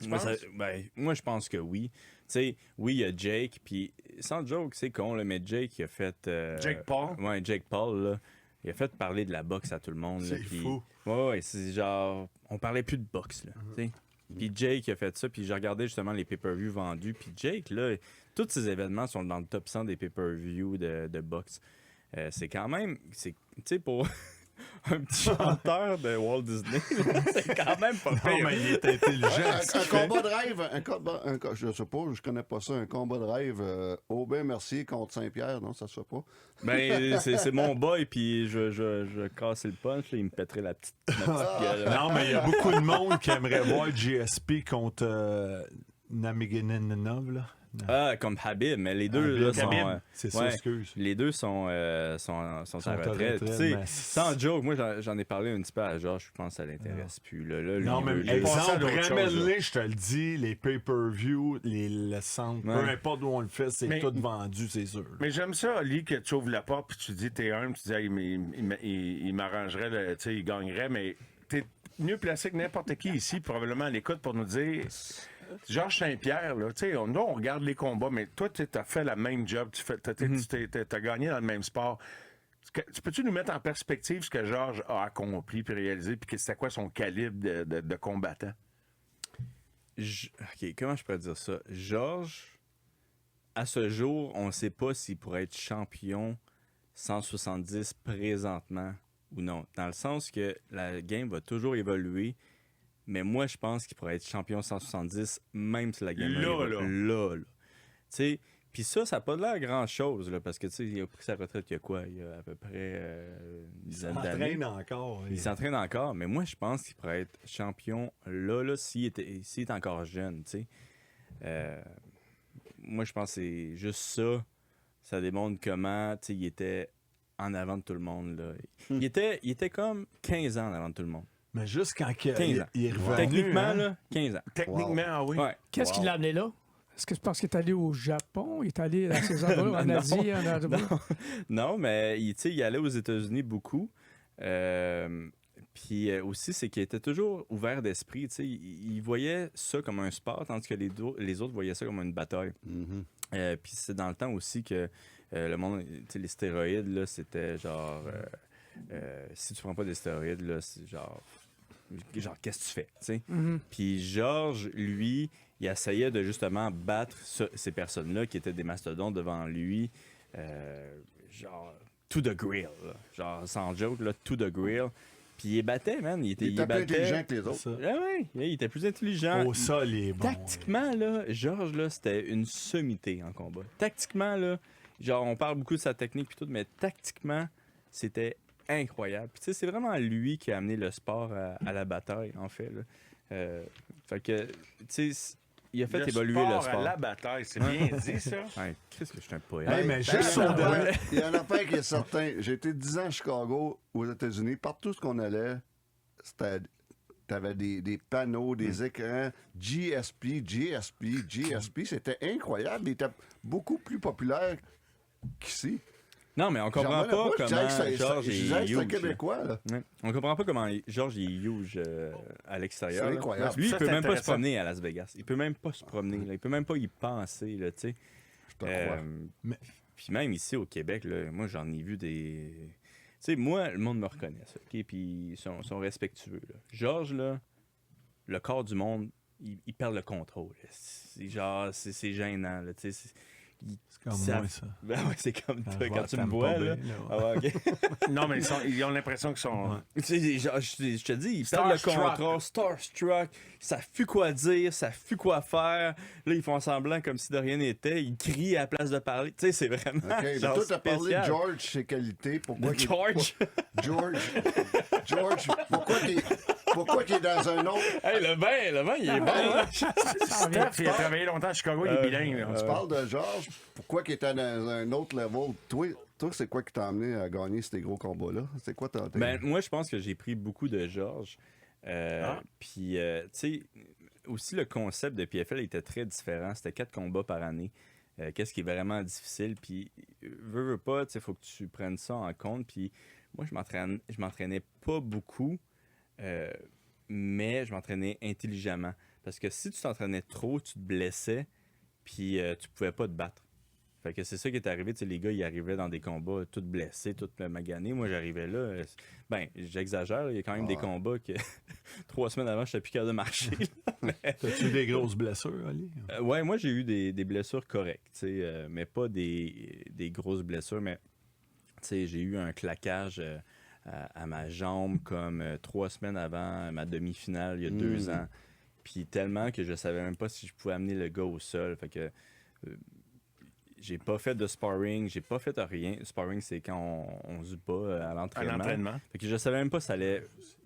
Moi, je pense que oui. Tu sais, oui, il y a Jake, puis sans joke, c'est con, là, mais Jake, il a fait... Jake Paul? Ouais, Jake Paul, là. Il a fait parler de la boxe à tout le monde. C'est fou. Ouais, c'est genre... On parlait plus de boxe, là, tu sais. Puis Jake a fait ça, puis j'ai regardé justement les pay-per-view vendus. Puis Jake, là, tous ces événements sont dans le top 100 des pay-per-view de boxe. C'est quand même... Tu sais, pour... un petit chanteur de Walt Disney, c'est quand même pas pire. Non, mais il est intelligent. Un combat de rêve, je sais pas, je connais pas ça, un combat de rêve, Aubin Mercier contre Saint-Pierre, non, ça se fait pas. Ben, c'est mon boy, puis je cassais le punch, là, il me pèterait la petite gueule. Non, mais il y a beaucoup de monde qui aimerait voir GSP contre Namiganinov, là. Ah, comme Habib, mais les deux là, sont... c'est ça, excuse. Les deux sont à retraite. Sans joke, moi, j'en ai parlé un petit peu à Georges, je pense que ça l'intéresse plus. Là, non, mais exemple, ramène-les, je te le dis, les pay-per-view, le centre, peu importe où on le fait, c'est tout vendu, c'est sûr. Mais j'aime ça, Ali, que tu ouvres la porte puis tu dis t'es humble, tu dis il m'arrangerait, tu sais, il gagnerait, mais t'es mieux placé que n'importe qui ici, probablement à l'écoute, pour nous dire... Georges Saint-Pierre, là, tu sais, nous, on regarde les combats, mais toi, tu as fait la même job, tu as gagné dans le même sport. Tu peux-tu nous mettre en perspective ce que Georges a accompli puis réalisé, puis c'était quoi son calibre de combattant? OK, comment je pourrais dire ça? Georges, à ce jour, on ne sait pas s'il pourrait être champion 170 présentement ou non. Dans le sens que la game va toujours évoluer, mais moi, je pense qu'il pourrait être champion 170, même si la game là. Tu sais, puis ça n'a pas l'air grand-chose, là, parce que, tu sais, il a pris sa retraite il y a quoi? Il y a à peu près une dizaine d'années. Il s'entraîne encore. Il s'entraîne encore, mais moi, je pense qu'il pourrait être champion là s'il est encore jeune, tu sais. Moi, je pense que c'est juste ça. Ça démontre comment, tu sais, il était en avant de tout le monde, là. Il était comme 15 ans en avant de tout le monde. Mais juste quand 15 ans. il est revenu. Techniquement, hein? là, 15 ans. Techniquement, ah oui. Ouais. Qu'est-ce qui l'a amené là? Est-ce que c'est parce qu'il est allé au Japon? Il est allé dans ces endroits en Non. Asie? Non, mais il allait aux États-Unis beaucoup. Puis aussi, c'est qu'il était toujours ouvert d'esprit. Il voyait ça comme un sport, tandis que les autres voyaient ça comme une bataille. Puis c'est dans le temps aussi que le monde, les stéroïdes, là, c'était genre... si tu prends pas des stéroïdes, là, c'est genre qu'est-ce que tu fais? T'sais? Puis Georges, lui, il essayait de justement battre ces personnes-là qui étaient des mastodontes devant lui, genre to the grill, là. Genre sans joke, là, to the grill. Puis il les battait, man. Il était plus intelligent que les autres. Ça. Ouais, il était plus intelligent. Au sol, il est bon. Tactiquement, là, Georges, là, c'était une sommité en combat. Tactiquement, là, genre, on parle beaucoup de sa technique puis tout, mais tactiquement, c'était incroyable. Puis, tu sais, c'est vraiment lui qui a amené le sport à la bataille, en fait, là. Fait que, tu sais, il a fait évoluer le sport. À la bataille, c'est bien dit, ça. Ouais, qu'est-ce que je suis un poète. Hey, mais juste au début. Il y en a pas qui est certain. J'ai été 10 ans à Chicago, aux États-Unis. Partout ce qu'on allait, t'avais des panneaux, des écrans, GSP. C'était incroyable. Il était beaucoup plus populaire qu'ici. Non, mais on comprend pas comment Georges est huge. Québécois, là. Ouais. On comprend pas comment Georges est huge à l'extérieur. C'est là. incroyable. Lui, il Ça, peut c'est même pas se intéressant. promener à Las Vegas. Il peut même pas se promener. Là. Il peut même pas y penser, là, tu sais. Je te crois. Mais- Puis même ici au Québec, là, moi, j'en ai vu des... Tu sais, moi, le monde me reconnaît, ça, OK? Puis ils sont respectueux, là. Georges, là, le corps du monde, il perd le contrôle. Là. C'est genre, c'est gênant, là, tu sais. C'est comme Ça- moi, ça. Ben ouais, c'est comme Quand toi, je quand vais tu à me vois, Tampa là. Bay, là, Ah ouais, OK. Non, mais ils ont l'impression qu'ils sont... Ouais. Tu sais, genre, je te dis, ils perdent le Starstruck. contrôle, starstruck, ça fuit quoi dire, ça fuit quoi faire. Là, ils font semblant comme si de rien n'était, ils crient à la place de parler. Tu sais, c'est vraiment. OK, mais genre toi, t'as parlé de spécial. George, ses qualités. Pourquoi qu'il- George. George, pourquoi qu'il est dans un autre... Hey, le vin, il est bon. hein? Steph, il a travaillé longtemps à Chicago, il est bilingue. là. Tu parles de Georges, pourquoi qu'il était dans un autre level? Toi, c'est quoi qui t'a amené à gagner ces gros combats-là? C'est quoi ta... Ben, moi, je pense que j'ai pris beaucoup de Georges. Puis, tu sais, aussi le concept de PFL était très différent. C'était 4 combats par année. Qu'est-ce qui est vraiment difficile. Puis, veux pas, tu sais, il faut que tu prennes ça en compte. Puis, moi, je m'entraînais pas beaucoup, mais je m'entraînais intelligemment. Parce que si tu t'entraînais trop, tu te blessais, puis tu pouvais pas te battre. Fait que c'est ça qui est arrivé. Tu sais, les gars, ils arrivaient dans des combats tout blessés, tout maganés. Moi, j'arrivais là. Ben, j'exagère. Il y a quand même des combats que 3 semaines avant, je n'étais plus capable de marcher. T'as-tu eu des grosses blessures, Ali? Ouais, moi, j'ai eu des blessures correctes, tu sais, mais pas des grosses blessures. Mais tu sais, j'ai eu un claquage à ma jambe comme 3 semaines avant ma demi-finale, il y a 2 ans. Puis tellement que je savais même pas si je pouvais amener le gars au sol. Fait que j'ai pas fait de sparring, j'ai pas fait rien. Sparring, c'est quand on se bat à À l'entraînement. l'entraînement. Fait que je savais même pas si ça allait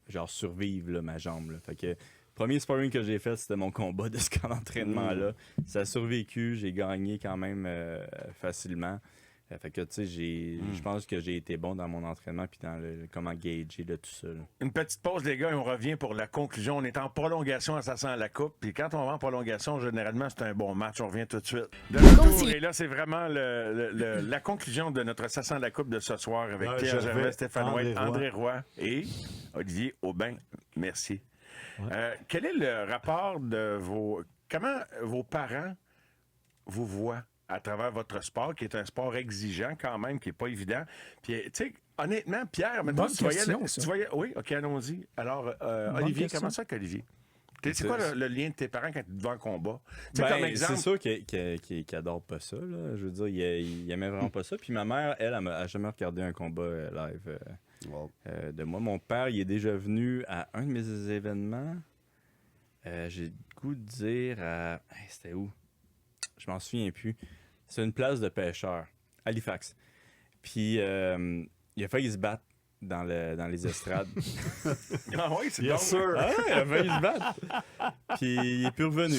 genre survivre là, ma jambe. Là. Fait que premier sparring que j'ai fait, c'était mon combat de ce camp d'entraînement-là. Ça a survécu, j'ai gagné quand même facilement. Fait que, tu sais, je pense que j'ai été bon dans mon entraînement puis dans comment gager là, tout ça. Là. Une petite pause, les gars, et on revient pour la conclusion. On est en prolongation, ça sent la coupe. Puis quand on va en prolongation, généralement, c'est un bon match. On revient tout de suite. De retour, et là, c'est vraiment la conclusion de notre Ça sent la coupe de ce soir avec Ouais, Pierre Gervais, Gervais, Stéphane André White, Roy. André Roy et Olivier Aubin. Merci. Quel est le rapport de comment vos parents vous voient à travers votre sport, qui est un sport exigeant quand même, qui n'est pas évident. Puis, tu sais, honnêtement, Pierre, maintenant, Bonne question, ça. tu voyais... Oui, OK, allons-y. Alors, Bonne Olivier, question. comment ça qu'Olivier? C'est quoi le lien de tes parents quand tu te vois en combat? Tu sais, comme exemple... C'est sûr qu'il adore pas ça. Là. Je veux dire, il aimait vraiment pas ça. Puis ma mère, elle a jamais regardé un combat live de moi. Mon père, il est déjà venu à un de mes événements. J'ai le goût de dire à... Hey, c'était où? Je m'en souviens plus. C'est une place de pêcheurs, Halifax. Puis il a failli se battre dans les estrades. Ah oui, c'est Yes, sir. Ah ouais, il a failli se battre. Puis il est plus revenu.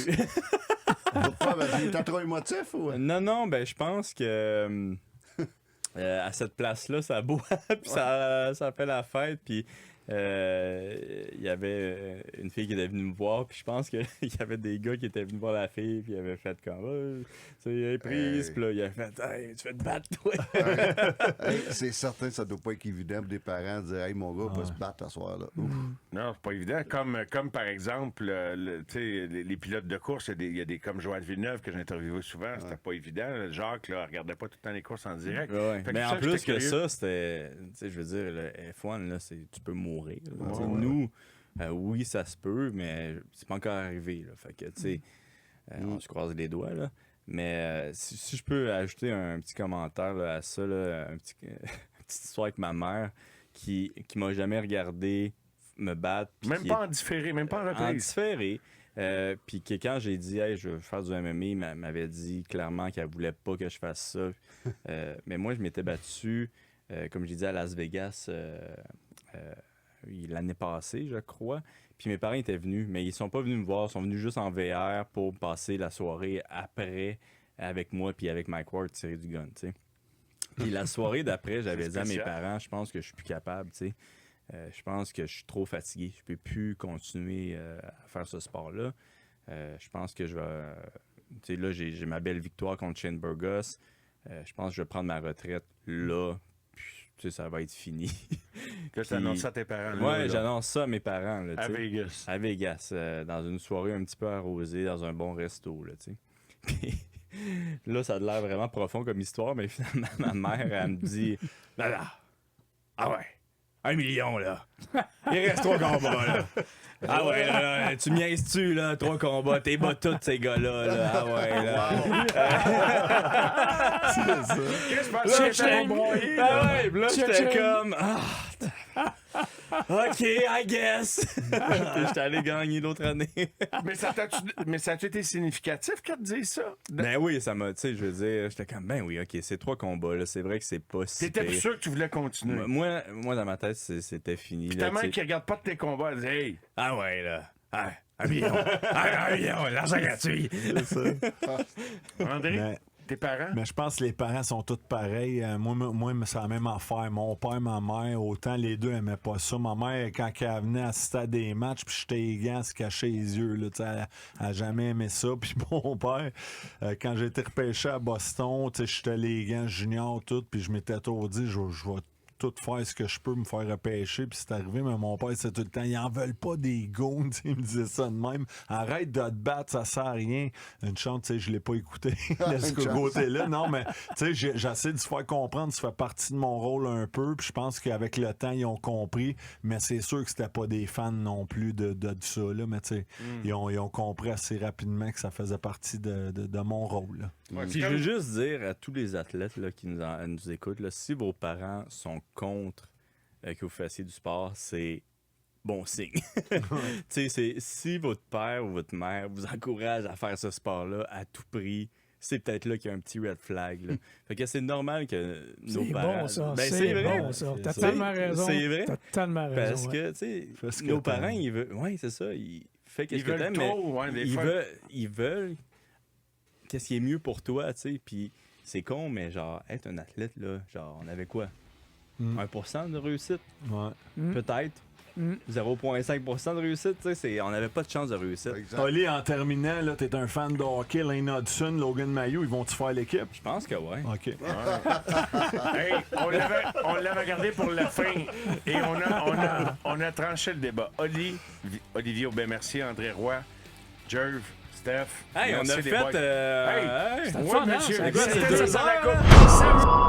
Pourquoi? Il était trop émotif ou? Non, ben je pense que à cette place-là, ça boit, puis ça fait la fête, puis il y avait une fille qui était venue me voir, puis je pense qu'il y avait des gars qui étaient venus voir la fille, puis ils avaient fait comme il est prise, puis là, il a fait hey, tu vas te battre, toi. C'est certain que ça doit pas être évident pour des parents de dire hey, mon gars va se battre ce soir-là. Non, c'est pas évident. Comme par exemple, les pilotes de course, il y a des comme Joël Villeneuve que j'ai interviewé souvent, c'était pas évident. Jacques, là, regardait pas tout le temps les courses en direct. Ouais. Fait que Mais ça, en plus j'étais que curieux. ça, c'était, je veux dire, le F1, là, tu peux mourir. Là. Nous, oui, ça se peut, mais c'est pas encore arrivé. Là. Fait que, tu sais, on se croise les doigts, là. Mais si je peux ajouter un petit commentaire là, à ça, là, une petite histoire avec ma mère qui m'a jamais regardé me battre. Même pas en différé, même pas en en reprise. différé. Puis que quand j'ai dit hey, je veux faire du MMA, elle m'avait dit clairement qu'elle voulait pas que je fasse ça. Mais moi, je m'étais battu, comme j'ai dit, à Las Vegas l'année passée, je crois. Puis mes parents étaient venus, mais ils sont pas venus me voir, ils sont venus juste en VR pour passer la soirée après avec moi puis avec Mike Ward tirer du gun, tu sais. Puis la soirée d'après, j'avais dit à mes parents, je pense que je suis plus capable, tu sais. Je pense que je suis trop fatigué. Je peux plus continuer à faire ce sport-là. Je pense que je vais... Tu sais, là, j'ai ma belle victoire contre Shane Burgos. Je pense que je vais prendre ma retraite là. Puis, tu sais, ça va être fini. Là, tu annonces ça à tes parents. Ouais, j'annonce ça à mes parents. Là, À tu sais. Vegas. À Vegas, dans une soirée un petit peu arrosée, dans un bon resto, là, tu sais. Puis là, ça a l'air vraiment profond comme histoire, mais finalement, ma mère, elle me dit « Là, ah ouais, 1 million, là. Il reste 3 combats, là. Ah ouais, là, tu me niaises-tu, là, 3 combats, t'es bas tous ces gars-là, là. Ah ouais, là. » Qu'est-ce que je pensais que t'allais broyer, là? Ah ouais, puis là, j'étais comme OK, I guess. Puis j'étais allé gagner l'autre année. Mais ça a-tu été significatif qu'elle te dise ça? Ben oui, ça m'a, tu sais, je veux dire, j'étais comme, ben oui, OK, c'est 3 combats, là, c'est vrai que c'est pas si T'étais plus pire. sûr que tu voulais continuer. Moi, dans ma tête, c'était fini. Puis là, ta mère tu sais. qui regarde pas de tes combats, elle dit hey, Ah ouais, là. Ah, 1 million. 1 million, l'argent gratuit. André, Mais- tes parents? Mais je pense que les parents sont tous pareils. Moi, c'est la même affaire. Mon père, ma mère, autant les deux aimaient pas ça. Ma mère, quand elle venait assister à des matchs, puis j'étais les gants, se cachait les yeux. Là, elle a jamais aimé ça. Puis mon père, quand j'ai été repêché à Boston, j'étais les gants juniors, tout, puis je m'étais toujours dit, je vais tout faire ce que je peux me faire repêcher, puis c'est arrivé, mais mon père, c'est tout le temps, ils en veulent pas des goons, il me disait ça de même. Arrête de te battre, ça sert à rien. Une chance, tu sais, je l'ai pas écouté de ce côté-là. Non, mais tu sais, j'essaie de se faire comprendre, ça fait partie de mon rôle un peu, puis je pense qu'avec le temps, ils ont compris, mais c'est sûr que c'était pas des fans non plus de ça, là, mais tu sais, ils ont compris assez rapidement que ça faisait partie de mon rôle, là. Ouais, Puis je veux juste dire à tous les athlètes là, qui nous écoutent, là, si vos parents sont contre que vous fassiez du sport, c'est bon signe. Tu sais, si votre père ou votre mère vous encourage à faire ce sport-là à tout prix, c'est peut-être là qu'il y a un petit red flag. Là. Fait que c'est normal que nos C'est parents... bon, ça. Ben, c'est vrai. bon, ça. T'as C'est- tellement raison. C'est vrai. T'as tellement raison. Parce que, tu sais, Fais ce que nos t'aimes. parents, ils veulent... Oui, c'est ça. Ils font qu'est-ce Ils que veulent t'aimes, trop, ouais, des ils fois. veulent qu'est-ce qui est mieux pour toi, tu sais. Puis c'est con, mais genre, être un athlète, là, genre, on avait quoi? 1% de réussite? Ouais. Peut-être. 0,5% de réussite, tu sais. On n'avait pas de chance de réussite. Exact. Oli, en terminant, là, t'es un fan de hockey, Lane Hudson, Logan Mailloux, ils vont-tu faire l'équipe? Je pense que ouais. OK. Hey, on l'avait regardé pour la fin et on a tranché le débat. Olivier Aubin-Mercier, André Roy, Jerv, Steph. Hey, on merci a les fait... boys. Hey, C'était ouais, fun, hein? monsieur. Ça a C'était été ça, 2 la heures. coupe. Samedi.